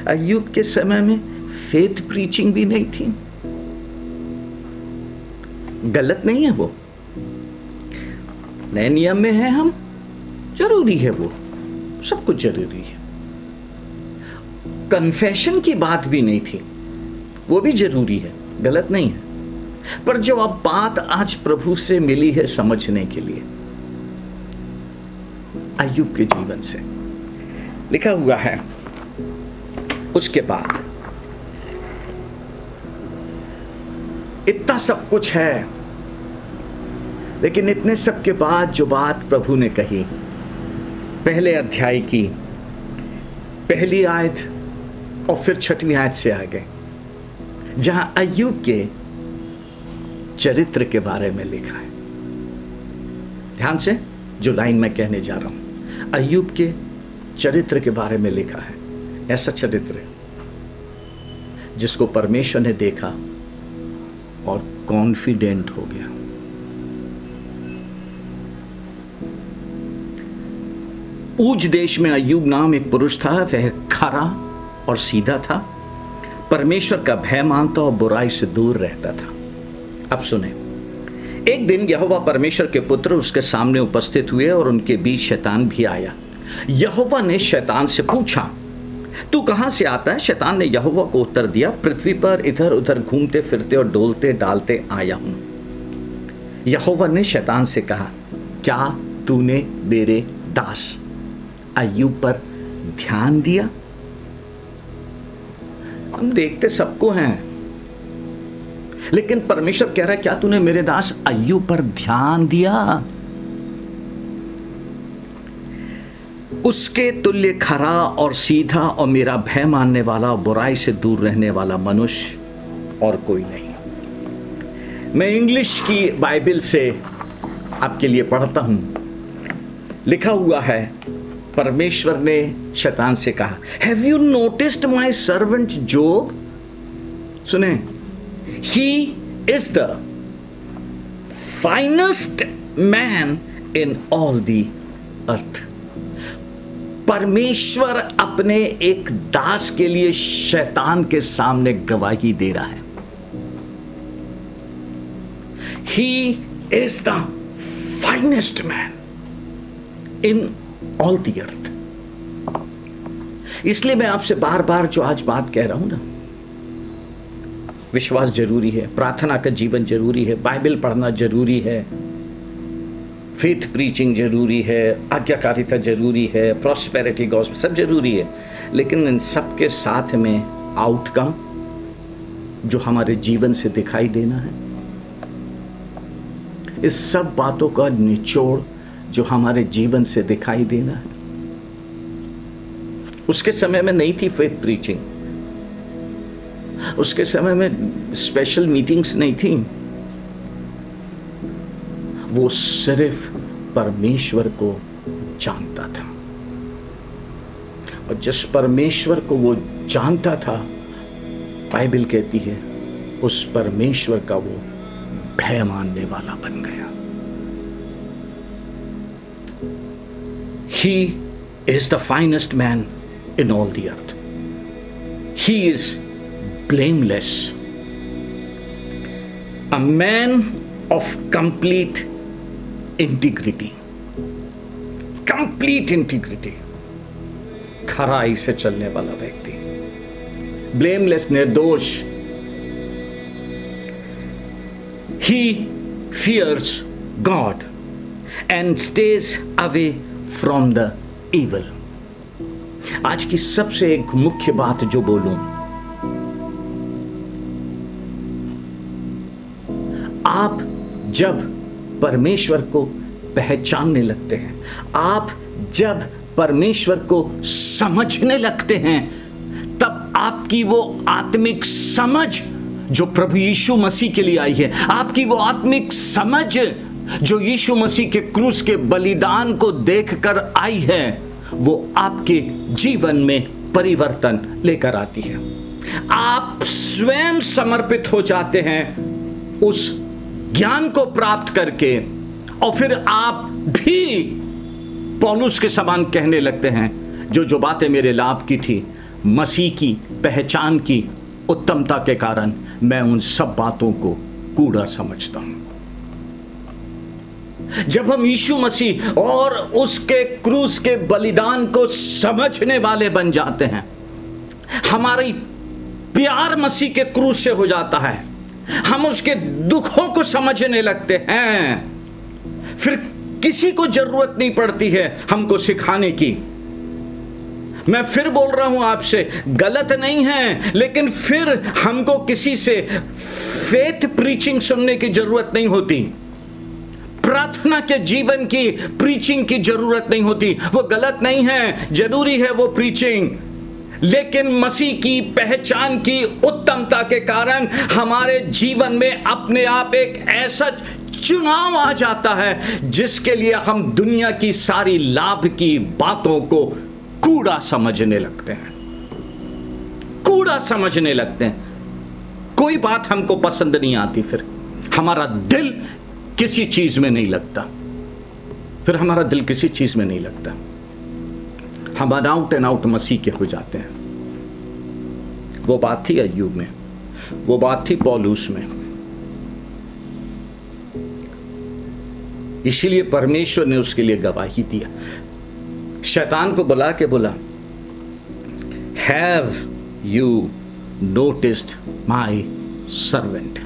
अय्यूब के समय में फेथ प्रीचिंग भी नहीं थी। गलत नहीं है वो, नए नियम में है हम, जरूरी है वो, सब कुछ जरूरी है। कन्फेशन की बात भी नहीं थी, वो भी जरूरी है, गलत नहीं है। पर जो अब बात आज प्रभु से मिली है समझने के लिए, अय्यूब के जीवन से लिखा हुआ है, उसके बाद इतना सब कुछ है, लेकिन इतने सब के बाद जो बात प्रभु ने कही, पहले अध्याय की पहली आयत और फिर 6वीं आयत से आगे, जहां अय्यूब के चरित्र के बारे में लिखा है। ध्यान से जो लाइन मैं कहने जा रहा हूं, अय्यूब के चरित्र के बारे में लिखा है। ऐसा चरित्र जिसको परमेश्वर ने देखा और कॉन्फिडेंट हो गया। ऊज देश में अय्यूब नाम एक पुरुष था, वह खरा और सीधा था, परमेश्वर का भय मानता और बुराई से दूर रहता था। अब सुने, एक दिन यहोवा परमेश्वर के पुत्र उसके सामने उपस्थित हुए और उनके बीच शैतान भी आया। यहोवा ने शैतान से पूछा, तू कहां से आता है? शैतान ने यहोवा को उत्तर दिया, पृथ्वी पर इधर उधर घूमते फिरते और डोलते डालते आया हूं। यहोवा ने शैतान से कहा, क्या तूने मेरे दास अय्यूब पर ध्यान दिया? हम देखते सबको हैं, लेकिन परमेश्वर कह रहा है, क्या तूने मेरे दास अय्यूब पर ध्यान दिया? उसके तुल्य खरा और सीधा और मेरा भय मानने वाला और बुराई से दूर रहने वाला मनुष्य और कोई नहीं। मैं इंग्लिश की बाइबल से आपके लिए पढ़ता हूं। लिखा हुआ है, परमेश्वर ने शैतान से कहा, have you noticed my servant Job? सुने, he is the finest man in all the earth. परमेश्वर अपने एक दास के लिए शैतान के सामने गवाही दे रहा है। He is the finest man in all the earth. इसलिए मैं आपसे बार बार जो आज बात कह रहा हूं ना, विश्वास जरूरी है, प्रार्थना का जीवन जरूरी है, बाइबल पढ़ना जरूरी है, फेथ प्रीचिंग जरूरी है, आज्ञाकारिता जरूरी है, प्रॉस्पेरिटी गॉस्पेल सब जरूरी है, लेकिन इन सब के साथ में आउटकम जो हमारे जीवन से दिखाई देना है, इस सब बातों का निचोड़ जो हमारे जीवन से दिखाई देना है। उसके समय में नहीं थी फेथ प्रीचिंग, उसके समय में स्पेशल मीटिंग्स नहीं थी, वो सिर्फ परमेश्वर को जानता था, और जिस परमेश्वर को वो जानता था, बाइबल कहती है उस परमेश्वर का वो भय मानने वाला बन गया। He is the finest man in all the earth. He is blameless, a man of complete integrity. Complete integrity. खराई से चलने वाला व्यक्ति, blameless, निर्दोष। He fears God and stays away from the evil. आज की सबसे एक मुख्य बात जो बोलूं, आप जब परमेश्वर को पहचानने लगते हैं, आप जब परमेश्वर को समझने लगते हैं, तब आपकी वो आत्मिक समझ जो प्रभु यीशु मसीह के लिए आई है, आपकी वो आत्मिक समझ जो यीशु मसीह के क्रूस के बलिदान को देखकर आई है, वो आपके जीवन में परिवर्तन लेकर आती है। आप स्वयं समर्पित हो जाते हैं उस ज्ञान को प्राप्त करके, और फिर आप भी पौलुस के समान कहने लगते हैं, जो बातें मेरे लाभ की थी, मसीह की पहचान की उत्तमता के कारण मैं उन सब बातों को कूड़ा समझता हूं। जब हम यीशु मसीह और उसके क्रूस के बलिदान को समझने वाले बन जाते हैं, हमारी प्यार मसीह के क्रूस से हो जाता है, हम उसके दुखों को समझने लगते हैं, फिर किसी को जरूरत नहीं पड़ती है हमको सिखाने की। मैं फिर बोल रहा हूं आपसे, गलत नहीं है, लेकिन फिर हमको किसी से फेथ प्रीचिंग सुनने की जरूरत नहीं होती, प्रार्थना के जीवन की प्रीचिंग की जरूरत नहीं होती। वो गलत नहीं है, जरूरी है वो प्रीचिंग, लेकिन मसीह की पहचान की उत्तमता के कारण हमारे जीवन में अपने आप एक ऐसा चुनाव आ जाता है जिसके लिए हम दुनिया की सारी लाभ की बातों को कूड़ा समझने लगते हैं, कूड़ा समझने लगते हैं। कोई बात हमको पसंद नहीं आती, फिर हमारा दिल किसी चीज में नहीं लगता, फिर हमारा दिल किसी चीज में नहीं लगता, हम आउट एंड आउट मसीह के हो जाते हैं। वो बात थी अय्यूब में, वो बात थी पौलुस में। इसीलिए परमेश्वर ने उसके लिए गवाही दिया, शैतान को बुला के बोला, have you noticed my servant,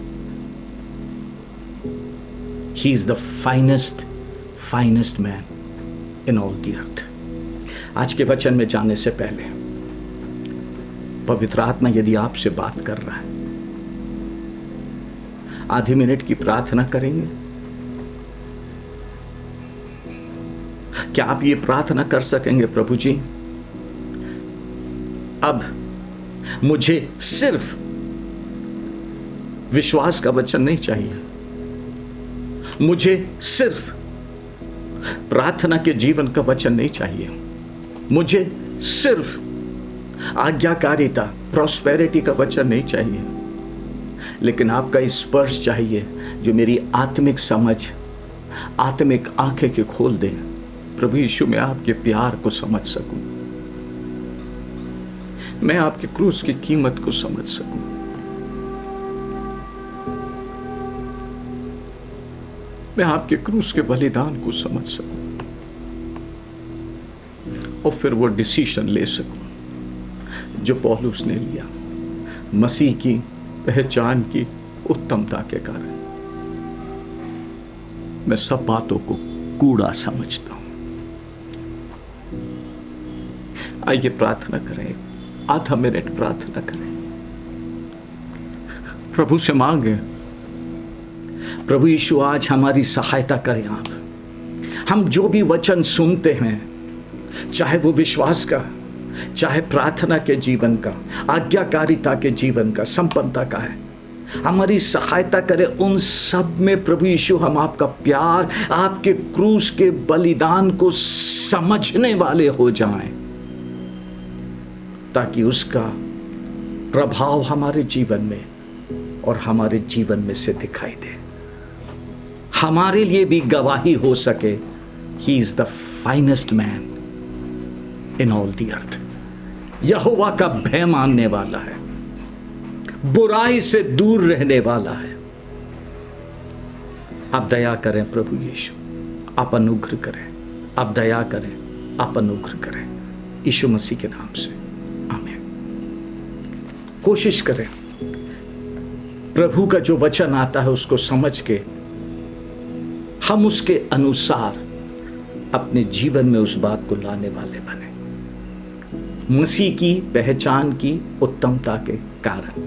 he is the finest man in all the अर्थ। आज के वचन में जाने से पहले पवित्र आत्मा यदि आपसे बात कर रहा है, आधे मिनट की प्रार्थना करेंगे। क्या आप ये प्रार्थना कर सकेंगे, प्रभु जी अब मुझे सिर्फ विश्वास का वचन नहीं चाहिए, मुझे सिर्फ प्रार्थना के जीवन का वचन नहीं चाहिए, मुझे सिर्फ आज्ञाकारिता प्रॉस्पेरिटी का वचन नहीं चाहिए, लेकिन आपका स्पर्श चाहिए जो मेरी आत्मिक समझ, आत्मिक आंखें के खोल दे। प्रभु यीशु, मैं आपके प्यार को समझ सकूं, मैं आपके क्रूस की कीमत को समझ सकूं। मैं आपके क्रूस के बलिदान को समझ सकूं और फिर वो डिसीजन ले सकूं जो पौलुस ने लिया, मसीह की पहचान की उत्तमता के कारण मैं सब बातों को कूड़ा समझता हूं। आइए प्रार्थना करें, आधा मिनट प्रार्थना करें, प्रभु से मांगे, प्रभु यीशु आज हमारी सहायता करें। आप हम जो भी वचन सुनते हैं, चाहे वो विश्वास का, चाहे प्रार्थना के जीवन का, आज्ञाकारिता के जीवन का, संपन्नता का है, हमारी सहायता करें उन सब में। प्रभु यीशु हम आपका प्यार, आपके क्रूस के बलिदान को समझने वाले हो जाएं, ताकि उसका प्रभाव हमारे जीवन में और हमारे जीवन में से दिखाई दे, हमारे लिए भी गवाही हो सके, he is the finest man in all the earth. यहोवा का भय मानने वाला है, बुराई से दूर रहने वाला है। आप दया करें प्रभु यीशु, आप अनुग्रह करें, आप दया करें, आप अनुग्रह करें, यीशु मसीह के नाम से आमीन। कोशिश करें प्रभु का जो वचन आता है उसको समझ के हम उसके अनुसार अपने जीवन में उस बात को लाने वाले बने। मसीह की पहचान की उत्तमता के कारण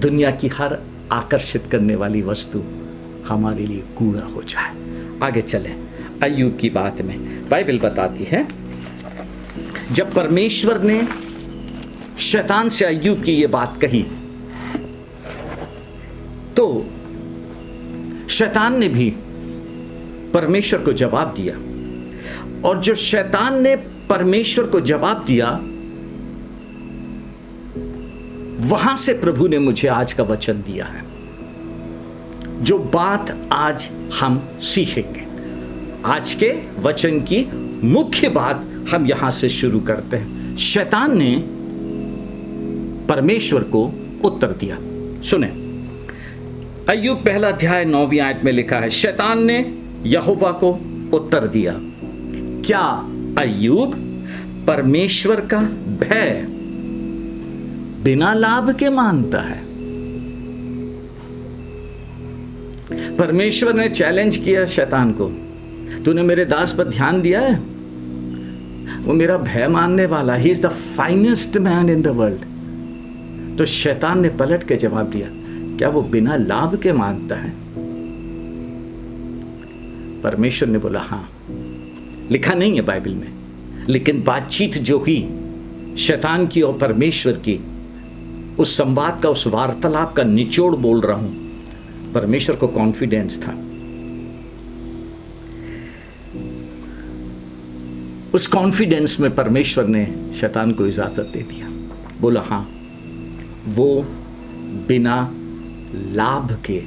दुनिया की हर आकर्षित करने वाली वस्तु हमारे लिए कूड़ा हो जाए। आगे चलें, अय्यूब की बात में बाइबल बताती है, जब परमेश्वर ने शैतान से अय्यूब की ये बात कही तो शैतान ने भी परमेश्वर को जवाब दिया, और जो शैतान ने परमेश्वर को जवाब दिया, वहां से प्रभु ने मुझे आज का वचन दिया है, जो बात आज हम सीखेंगे। आज के वचन की मुख्य बात हम यहां से शुरू करते हैं। शैतान ने परमेश्वर को उत्तर दिया। सुने, अय्यूब पहला अध्याय 9वीं आयत में लिखा है, शैतान ने यहोवा को उत्तर दिया, क्या अय्यूब परमेश्वर का भय बिना लाभ के मानता है? परमेश्वर ने चैलेंज किया शैतान को, तूने मेरे दास पर ध्यान दिया है, वो मेरा भय मानने वाला, ही is the finest man in the world. तो शैतान ने पलट के जवाब दिया, क्या वो बिना लाभ के मानता है? परमेश्वर ने बोला हाँ। लिखा नहीं है बाइबल में, लेकिन बातचीत जो हुई शैतान की और परमेश्वर की, उस संवाद का, उस वार्तालाप का निचोड़ बोल रहा हूं। परमेश्वर को कॉन्फिडेंस था, उस कॉन्फिडेंस में परमेश्वर ने शैतान को इजाजत दे दिया, बोला हाँ, वो बिना लाभ के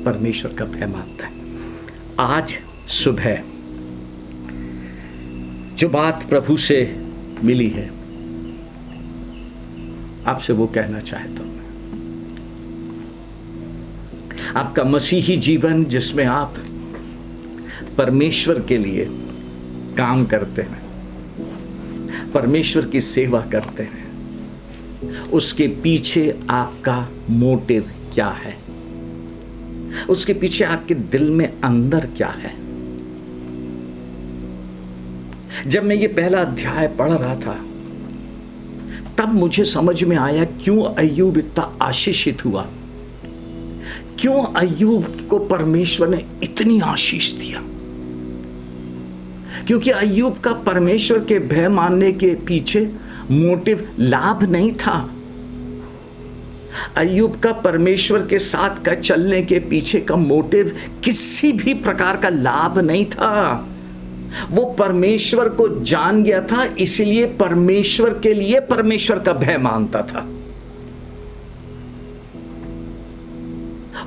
परमेश्वर का भय मानता है। आज सुबह जो बात प्रभु से मिली है, आपसे वो कहना चाहता हूं। आपका मसीही जीवन जिसमें आप परमेश्वर के लिए काम करते हैं, परमेश्वर की सेवा करते हैं, उसके पीछे आपका मोटिव क्या है? उसके पीछे आपके दिल में अंदर क्या है? जब मैं ये पहला अध्याय पढ़ रहा था तब मुझे समझ में आया क्यों अय्यूब इतना आशीषित हुआ, क्यों अय्यूब को परमेश्वर ने इतनी आशीष दिया। क्योंकि अय्यूब का परमेश्वर के भय मानने के पीछे मोटिव लाभ नहीं था। अय्यूब का परमेश्वर के साथ का चलने के पीछे का मोटिव किसी भी प्रकार का लाभ नहीं था। वो परमेश्वर को जान गया था, इसलिए परमेश्वर के लिए परमेश्वर का भय मानता था।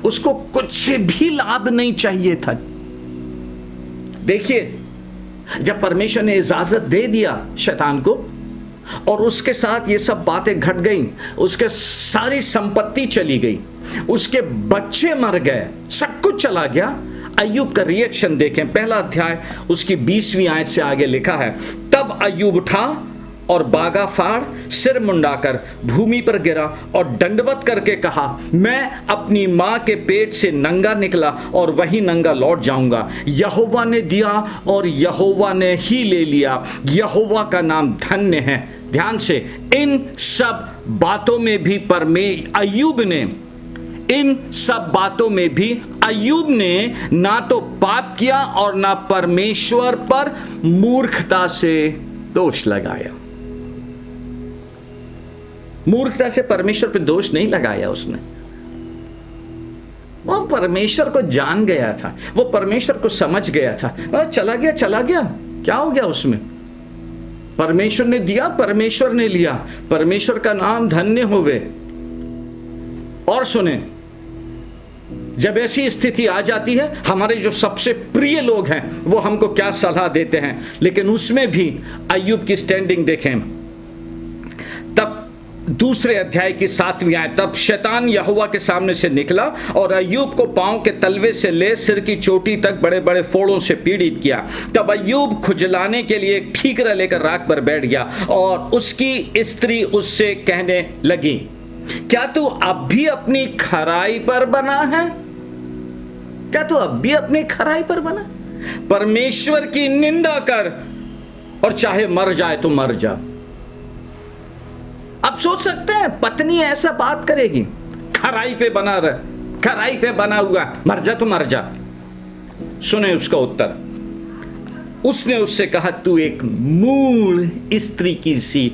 उसको कुछ भी लाभ नहीं चाहिए था। देखिए, जब परमेश्वर ने इजाजत दे दिया शैतान को, और उसके साथ ये सब बातें घट गई, उसके सारी संपत्ति चली गई, उसके बच्चे मर गए, सब कुछ चला गया। अय्यूब का रिएक्शन देखें, पहला अध्याय उसकी 20वीं आयत से आगे लिखा है, तब अय्यूब उठा और बागा फाड़ सिर मुंडाकर भूमि पर गिरा और दंडवत करके कहा, मैं अपनी माँ के पेट से नंगा निकला और वही नंगा लौट जाऊंगा। यहोवा ने दिया और यहोवा ने ही ले लिया, यहोवा का नाम धन्य है। ध्यान से, इन सब बातों में भी इन सब बातों में भी अय्यूब ने ना तो पाप किया और ना परमेश्वर पर मूर्खता से दोष लगाया। मूर्खता से परमेश्वर पर दोष नहीं लगाया उसने। वो परमेश्वर को जान गया था, वो परमेश्वर को समझ गया था। चला गया, क्या हो गया उसमें? परमेश्वर ने दिया, परमेश्वर ने लिया, परमेश्वर का नाम धन्य होवे। और सुने, जब ऐसी स्थिति आ जाती है, हमारे जो सबसे प्रिय लोग हैं वो हमको क्या सलाह देते हैं, लेकिन उसमें भी अय्यूब की स्टैंडिंग देखें। तब दूसरे अध्याय की 7वीं आयत, तब शैतान यहोवा के सामने से निकला और अय्यूब को पांव के तलवे से ले सिर की चोटी तक बड़े बड़े फोड़ों से पीड़ित किया। तब अय्यूब खुजलाने के लिए एक ठीकरा लेकर राख पर बैठ गया और उसकी स्त्री उससे कहने लगी, क्या तू अब भी अपनी खराई पर बना है? क्या तू अब भी अपनी खराई पर बना? परमेश्वर की निंदा कर और चाहे मर जाए तो मर जा। आप सोच सकते हैं पत्नी ऐसा बात करेगी? खराई पे बना रहे, खराई पे बना हुआ, मर जा तो मर जा। सुने उसका उत्तर, उसने उससे कहा, तू एक मूल स्त्री की सी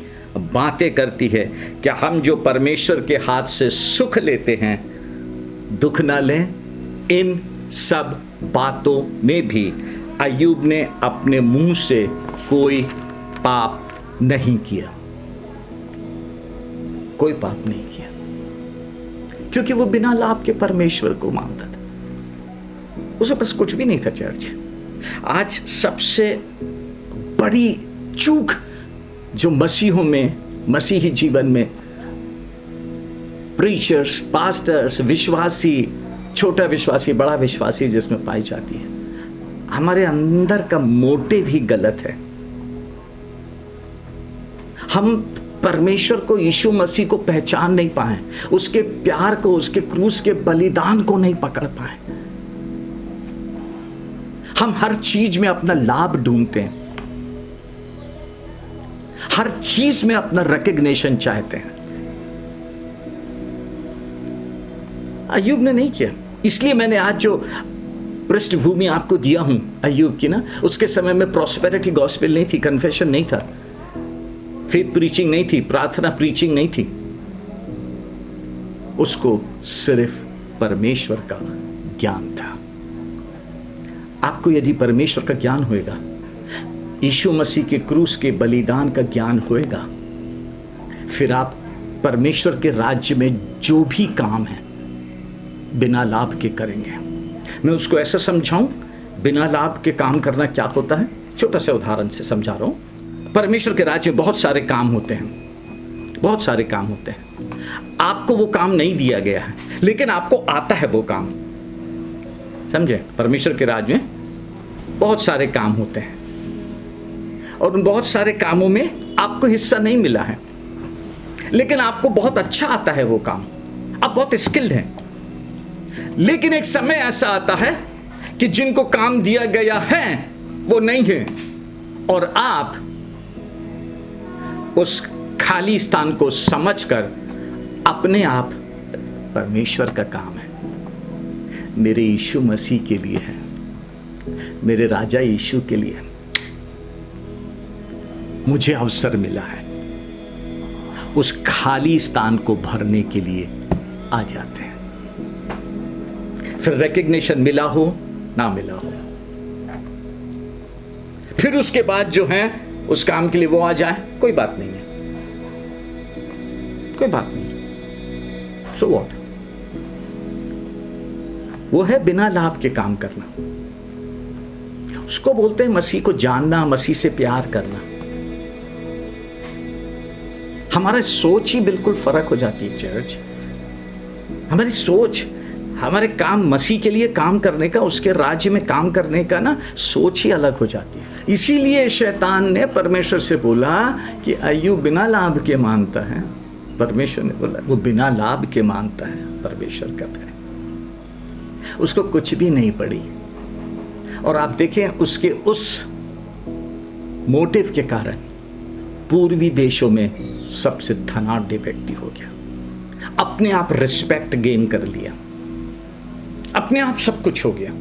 बातें करती है। क्या हम जो परमेश्वर के हाथ से सुख लेते हैं दुख ना लें? इन सब बातों में भी अय्यूब ने अपने मुंह से कोई पाप नहीं किया, कोई पाप नहीं किया, क्योंकि वो बिना लाभ के परमेश्वर को मानता था। उसे बस कुछ भी नहीं था। चर्च, आज सबसे बड़ी चूक जो मसीहों में, मसीही जीवन में प्रीचर्स, पास्टर्स, विश्वासी, छोटा विश्वासी, बड़ा विश्वासी जिसमें पाई जाती है, हमारे अंदर का मोटिव ही गलत है। हम परमेश्वर को, यीशु मसीह को पहचान नहीं पाए, उसके प्यार को, उसके क्रूस के बलिदान को नहीं पकड़ पाए। हम हर चीज में अपना लाभ ढूंढते हैं, हर चीज में अपना रिकग्निशन चाहते हैं। अय्यूब ने नहीं किया। इसलिए मैंने आज जो पृष्ठभूमि आपको दिया हूं अय्यूब की ना, उसके समय में प्रॉस्पेरिटी गॉस्पेल नहीं थी, कन्फेशन नहीं था, फेथ प्रीचिंग नहीं थी, प्रार्थना प्रीचिंग नहीं थी। उसको सिर्फ परमेश्वर का ज्ञान था। आपको यदि परमेश्वर का ज्ञान होएगा, यीशु मसीह के क्रूस के बलिदान का ज्ञान होएगा, फिर आप परमेश्वर के राज्य में जो भी काम है बिना लाभ के करेंगे। मैं उसको ऐसा समझाऊं, बिना लाभ के काम करना क्या होता है? छोटा सा उदाहरण से समझा रहा हूं। परमेश्वर के राज्य में बहुत सारे काम होते हैं, बहुत सारे काम होते हैं। आपको वो काम नहीं दिया गया है, लेकिन आपको आता है वो काम। समझे? परमेश्वर के राज्य में बहुत सारे काम होते हैं और उन बहुत सारे कामों में आपको हिस्सा नहीं मिला है, लेकिन आपको बहुत अच्छा आता है वो काम, आप बहुत स्किल्ड हैं। लेकिन एक समय ऐसा आता है कि जिनको काम दिया गया है वो नहीं है, और आप उस खाली स्थान को समझकर अपने आप, परमेश्वर का काम है, मेरे यीशु मसीह के लिए है, मेरे राजा यीशु के लिए मुझे अवसर मिला है, उस खाली स्थान को भरने के लिए आ जाते हैं। फिर रिकग्निशन मिला हो ना मिला हो, फिर उसके बाद जो है उस काम के लिए वो आ जाए, कोई बात नहीं है, कोई बात नहीं है। So what? वो है बिना लाभ के काम करना। उसको बोलते हैं मसीह को जानना, मसीह से प्यार करना। हमारी सोच ही बिल्कुल फर्क हो जाती है चर्च। हमारी सोच, हमारे काम, मसीह के लिए काम करने का, उसके राज्य में काम करने का ना सोच ही अलग हो जाती है। इसीलिए शैतान ने परमेश्वर से बोला कि अय्यूब बिना लाभ के मानता है। परमेश्वर ने बोला वो बिना लाभ के मानता है परमेश्वर का भय, उसको कुछ भी नहीं पड़ी। और आप देखें उसके उस मोटिव के कारण पूर्वी देशों में सबसे धनाढ्य व्यक्ति हो गया, अपने आप रिस्पेक्ट गेन कर लिया, अपने आप सब कुछ हो गया।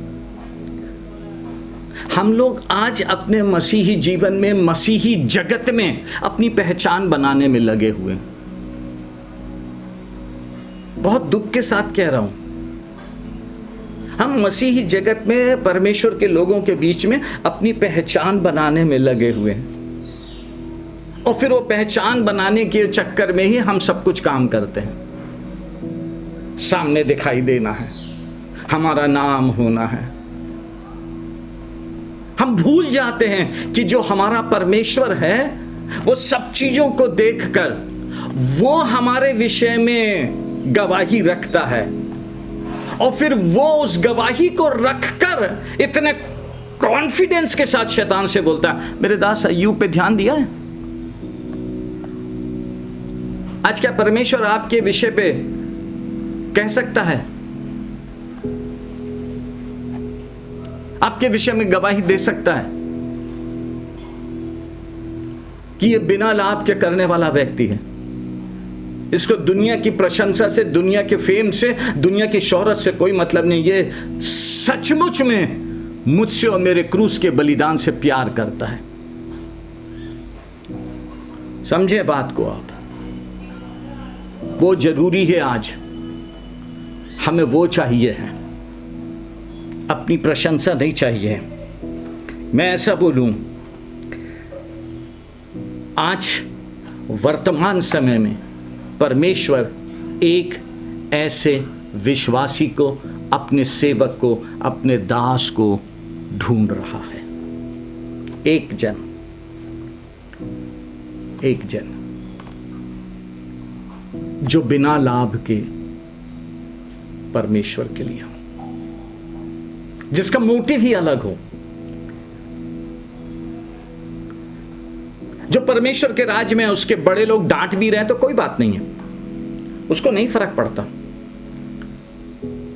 हम लोग आज अपने मसीही जीवन में, मसीही जगत में अपनी पहचान बनाने में लगे हुए। बहुत दुख के साथ कह रहा हूं, हम मसीही जगत में परमेश्वर के लोगों के बीच में अपनी पहचान बनाने में लगे हुए हैं, और फिर वो पहचान बनाने के चक्कर में ही हम सब कुछ काम करते हैं। सामने दिखाई देना है, हमारा नाम होना है। हम भूल जाते हैं कि जो हमारा परमेश्वर है वो सब चीजों को देखकर वो हमारे विषय में गवाही रखता है, और फिर वो उस गवाही को रखकर इतने कॉन्फिडेंस के साथ शैतान से बोलता है, मेरे दास अय्यूब पे ध्यान दिया है? आज क्या परमेश्वर आपके विषय पे कह सकता है, आपके विषय में गवाही दे सकता है कि ये बिना लाभ के करने वाला व्यक्ति है, इसको दुनिया की प्रशंसा से, दुनिया के फेम से, दुनिया की शोहरत से कोई मतलब नहीं, ये सचमुच में मुझसे और मेरे क्रूस के बलिदान से प्यार करता है। समझे बात को आप? वो जरूरी है आज, हमें वो चाहिए है, अपनी प्रशंसा नहीं चाहिए। मैं ऐसा बोलूं, आज वर्तमान समय में परमेश्वर एक ऐसे विश्वासी को, अपने सेवक को, अपने दास को ढूंढ रहा है। एक जन जो बिना लाभ के परमेश्वर के लिए हो, जिसका मोटिव ही अलग हो, जो परमेश्वर के राज्य में उसके बड़े लोग डांट भी रहे तो कोई बात नहीं है, उसको नहीं फर्क पड़ता,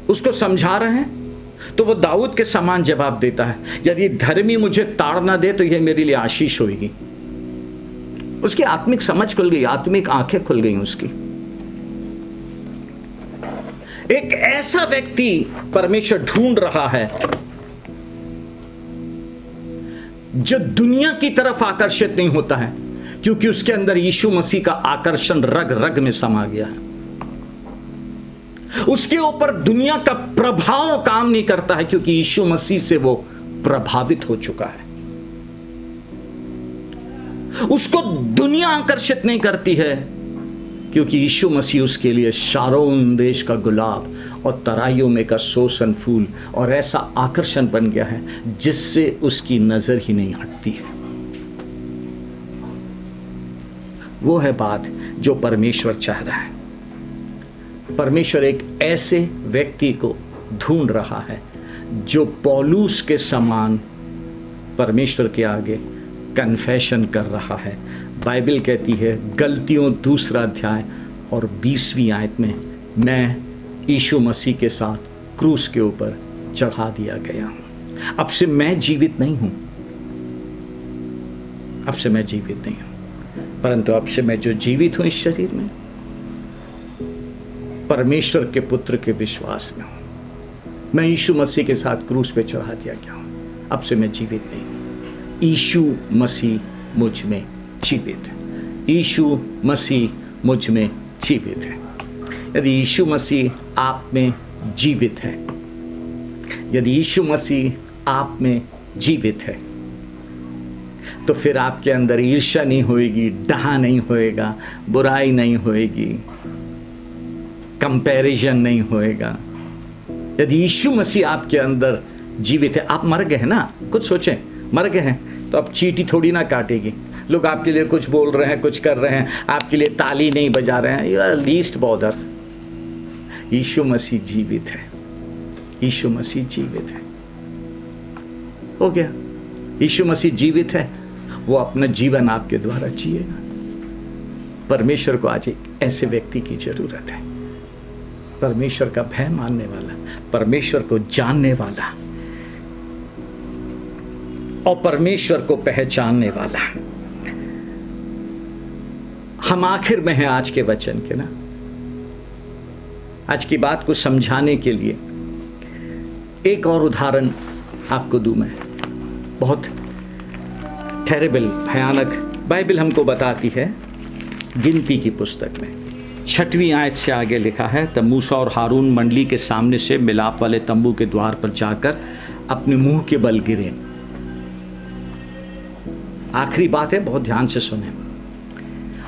उसको समझा रहे हैं तो वो दाऊद के समान जवाब देता है, यदि धर्मी मुझे ताड़ ना दे तो यह मेरे लिए आशीष होगी। उसकी आत्मिक समझ खुल गई, आत्मिक आंखें खुल गई उसकी। एक ऐसा व्यक्ति परमेश्वर ढूंढ रहा है जो दुनिया की तरफ आकर्षित नहीं होता है, क्योंकि उसके अंदर यीशु मसीह का आकर्षण रग रग में समा गया है। उसके ऊपर दुनिया का प्रभाव काम नहीं करता है, क्योंकि यीशु मसीह से वो प्रभावित हो चुका है। उसको दुनिया आकर्षित नहीं करती है, क्योंकि यीशु मसीह उसके लिए शारोन देश का गुलाब और तराइयों में का सोसन फूल और ऐसा आकर्षण बन गया है जिससे उसकी नजर ही नहीं हटती है। वो है बात जो परमेश्वर चाह रहा है। परमेश्वर एक ऐसे व्यक्ति को ढूंढ रहा है जो पौलुस के समान परमेश्वर के आगे कन्फेशन कर रहा है। बाइबल कहती है गलतियों 2 अध्याय और 20वीं आयत में, मैं यीशु मसीह के साथ क्रूस के ऊपर चढ़ा दिया गया हूं। अब से मैं जीवित नहीं हूं, अब से मैं जीवित नहीं हूं, परंतु अब से मैं जो जीवित हूं इस शरीर में, परमेश्वर के पुत्र के विश्वास में हूं। मैं यीशु मसीह के साथ क्रूस पे चढ़ा दिया गया हूं, अब से मैं जीवित नहीं हूं, यीशु मसीह मुझ में जीवित है। यीशु मसीह मुझ में जीवित है। यदि यीशु मसीह आप में जीवित है, यदि यीशु मसीह आप में जीवित है, तो फिर आपके अंदर ईर्ष्या नहीं होएगी, डहा नहीं होएगा, बुराई नहीं होएगी, कंपैरिजन नहीं होएगा। यदि यीशु मसीह आपके अंदर जीवित है, आप मर गए हैं ना, कुछ सोचें, मर गए हैं तो अब चींटी थोड़ी ना काटेगी, लोग आपके लिए कुछ बोल रहे हैं, कुछ कर रहे हैं, आपके लिए ताली नहीं बजा रहे हैं, यू आर लीस्ट बॉदर। यीशु मसीह जीवित है, यीशु मसीह जीवित है। हो गया, यीशु मसीह जीवित है, वो अपना जीवन आपके द्वारा जिएगा। परमेश्वर को आज एक ऐसे व्यक्ति की जरूरत है, परमेश्वर का भय मानने वाला, परमेश्वर को जानने वाला और परमेश्वर को पहचानने वाला। हम आखिर में हैं आज के वचन के ना। आज की बात को समझाने के लिए एक और उदाहरण आपको दूं मैं, बहुत टेरेबल, भयानक। बाइबल हमको बताती है, गिनती की पुस्तक में 6वीं आयत से आगे लिखा है, तब मूसा और हारून मंडली के सामने से मिलाप वाले तंबू के द्वार पर जाकर अपने मुंह के बल गिरे। आखिरी बात है, बहुत ध्यान से सुने।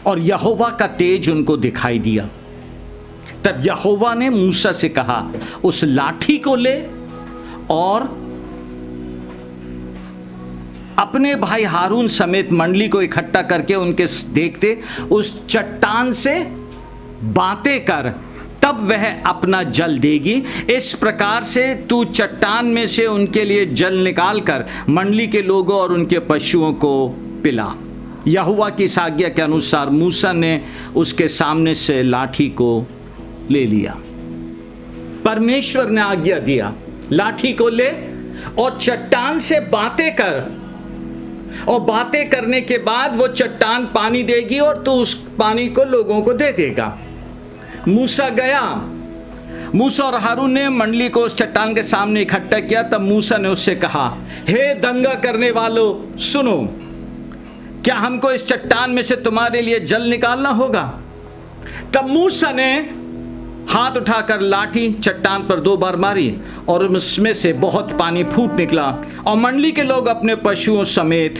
और यहोवा का तेज उनको दिखाई दिया। तब यहोवा ने मूसा से कहा, उस लाठी को ले और अपने भाई हारून समेत मंडली को इकट्ठा करके उनके देखते उस चट्टान से बातें कर, तब वह अपना जल देगी। इस प्रकार से तू चट्टान में से उनके लिए जल निकाल कर मंडली के लोगों और उनके पशुओं को पिला। यहोवा की इस आज्ञा के अनुसार मूसा ने उसके सामने से लाठी को ले लिया। परमेश्वर ने आज्ञा दिया, लाठी को ले और चट्टान से बातें कर, और बातें करने के बाद वो चट्टान पानी देगी और तू उस पानी को लोगों को दे देगा। मूसा गया। मूसा और हारून ने मंडली को उस चट्टान के सामने इकट्ठा किया। तब मूसा ने उससे कहा, हे दंगा करने वालों, सुनो, क्या हमको इस चट्टान में से तुम्हारे लिए जल निकालना होगा? तब मूसा ने हाथ उठाकर लाठी चट्टान पर 2 बार मारी और उसमें से बहुत पानी फूट निकला और मंडली के लोग अपने पशुओं समेत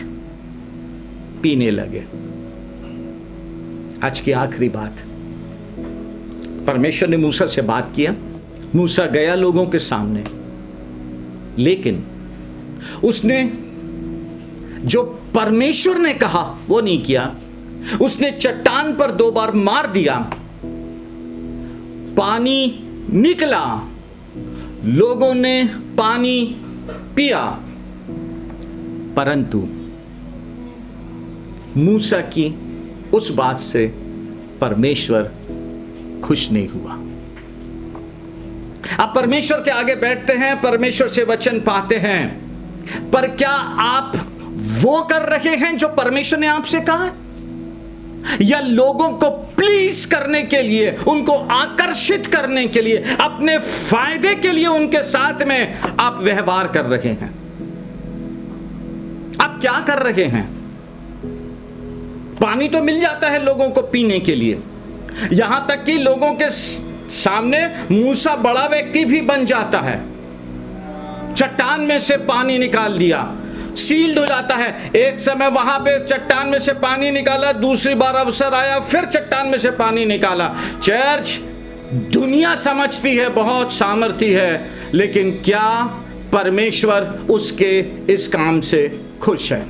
पीने लगे। आज की आखिरी बात, परमेश्वर ने मूसा से बात किया। मूसा गया लोगों के सामने, लेकिन उसने जो परमेश्वर ने कहा वो नहीं किया। उसने चट्टान पर 2 बार मार दिया, पानी निकला, लोगों ने पानी पिया, परंतु मूसा की उस बात से परमेश्वर खुश नहीं हुआ। आप परमेश्वर के आगे बैठते हैं, परमेश्वर से वचन पाते हैं, पर क्या आप वो कर रहे हैं जो परमेश्वर ने आपसे कहा है? या लोगों को प्लीज करने के लिए, उनको आकर्षित करने के लिए, अपने फायदे के लिए उनके साथ में आप व्यवहार कर रहे हैं? आप क्या कर रहे हैं? पानी तो मिल जाता है लोगों को पीने के लिए, यहां तक कि लोगों के सामने मूसा बड़ा व्यक्ति भी बन जाता है। चट्टान में से पानी निकाल दिया, सील्ड हो जाता है। एक समय वहां पे चट्टान में से पानी निकाला, दूसरी बार अवसर आया, फिर चट्टान में से पानी निकाला। चर्च, दुनिया समझती है बहुत सामर्थ्य है, लेकिन क्या परमेश्वर उसके इस काम से खुश है?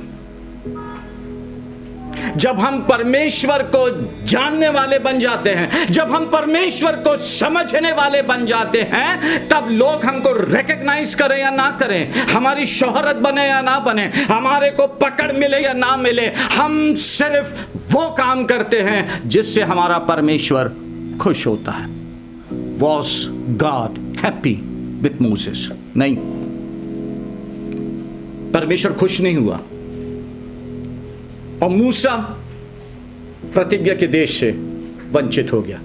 जब हम परमेश्वर को जानने वाले बन जाते हैं, जब हम परमेश्वर को समझने वाले बन जाते हैं, तब लोग हमको रिकॉग्नाइज करें या ना करें, हमारी शोहरत बने या ना बने, हमारे को पकड़ मिले या ना मिले, हम सिर्फ वो काम करते हैं जिससे हमारा परमेश्वर खुश होता है। Was God happy with Moses? नहीं, परमेश्वर खुश नहीं हुआ और मूसा प्रतिज्ञा के देश से वंचित हो गया।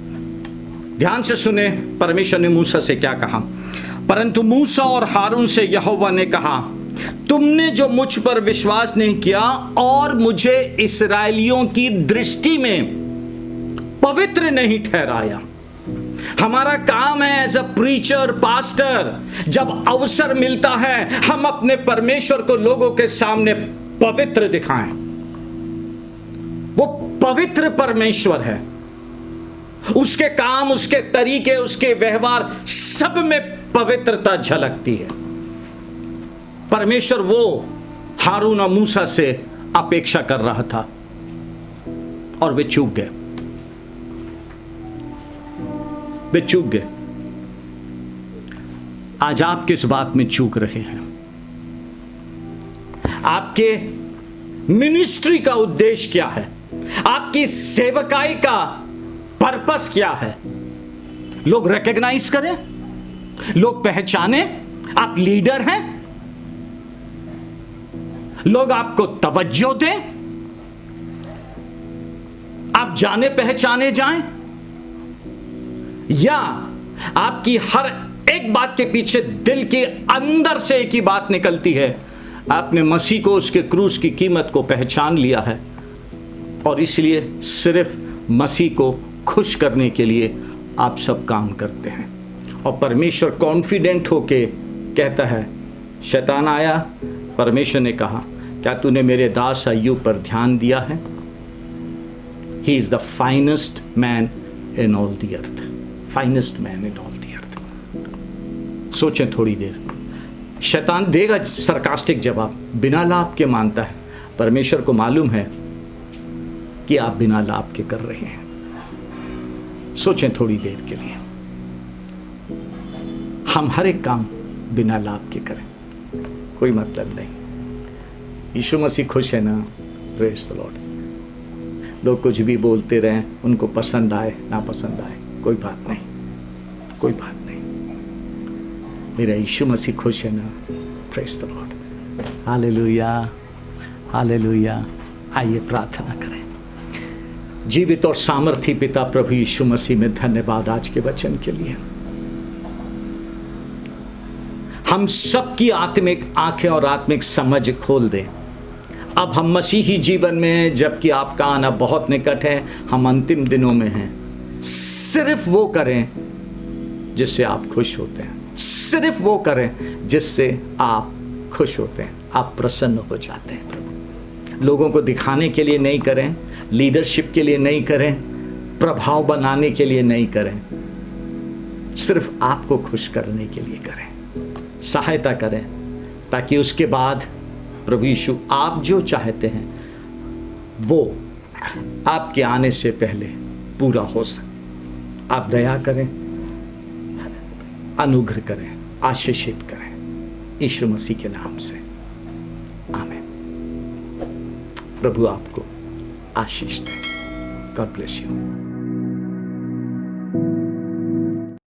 ध्यान से सुने, परमेश्वर ने मूसा से क्या कहा। परंतु मूसा और हारून से यहोवा ने कहा, तुमने जो मुझ पर विश्वास नहीं किया और मुझे इस्राएलियों की दृष्टि में पवित्र नहीं ठहराया। हमारा काम है एज अ प्रीचर, पास्टर, जब अवसर मिलता है हम अपने परमेश्वर को लोगों के सामने पवित्र दिखाएं। वो पवित्र परमेश्वर है, उसके काम, उसके तरीके, उसके व्यवहार, सब में पवित्रता झलकती है। परमेश्वर वो हारून और मूसा से अपेक्षा कर रहा था। और वे चूक गए, वे चूक गए। आज आप किस बात में चूक रहे हैं? आपके मिनिस्ट्री का उद्देश्य क्या है? आपकी सेवकाई का पर्पस क्या है? लोग रिकॉग्नाइज करें, लोग पहचाने आप लीडर हैं, लोग आपको तवज्जो दें, आप जाने पहचाने जाएं, या आपकी हर एक बात के पीछे दिल के अंदर से एक ही बात निकलती है, आपने मसीह को, उसके क्रूस की कीमत को पहचान लिया है और इसलिए सिर्फ मसीह को खुश करने के लिए आप सब काम करते हैं। और परमेश्वर कॉन्फिडेंट होके कहता है, शैतान आया, परमेश्वर ने कहा, क्या तूने मेरे दास अय्यूब पर ध्यान दिया है? ही is the finest man in all the earth, finest man in all the अर्थ। सोचें थोड़ी देर। शैतान देगा सरकास्टिक जवाब, बिना लाभ के मानता है। परमेश्वर को मालूम है कि आप बिना लाभ के कर रहे हैं। सोचें थोड़ी देर के लिए। हम हर एक काम बिना लाभ के करें, कोई मतलब नहीं। यीशु मसीह खुश है ना? Praise the Lord. लोग कुछ भी बोलते रहें, उनको पसंद आए ना पसंद आए, कोई बात नहीं, कोई बात नहीं। मेरा यीशु मसीह खुश है ना? Praise the Lord. Hallelujah, hallelujah. आइए प्रार्थना करें। जीवित और सामर्थी पिता प्रभु यीशु मसीह में धन्यवाद आज के वचन के लिए। हम सबकी आत्मिक आंखें और आत्मिक समझ खोल दें। अब हम मसीही जीवन में, जबकि आपका आना बहुत निकट है, हम अंतिम दिनों में हैं, सिर्फ वो करें जिससे आप खुश होते हैं, सिर्फ वो करें जिससे आप खुश होते हैं, आप प्रसन्न हो जाते हैं। प्रभु, लोगों को दिखाने के लिए नहीं करें, लीडरशिप के लिए नहीं करें, प्रभाव बनाने के लिए नहीं करें, सिर्फ आपको खुश करने के लिए करें। सहायता करें ताकि उसके बाद प्रभु यीशु आप जो चाहते हैं वो आपके आने से पहले पूरा हो सके। आप दया करें, अनुग्रह करें, आशीषित करें, यीशु मसीह के नाम से, आमीन। प्रभु आपको आशीष दें। God bless you.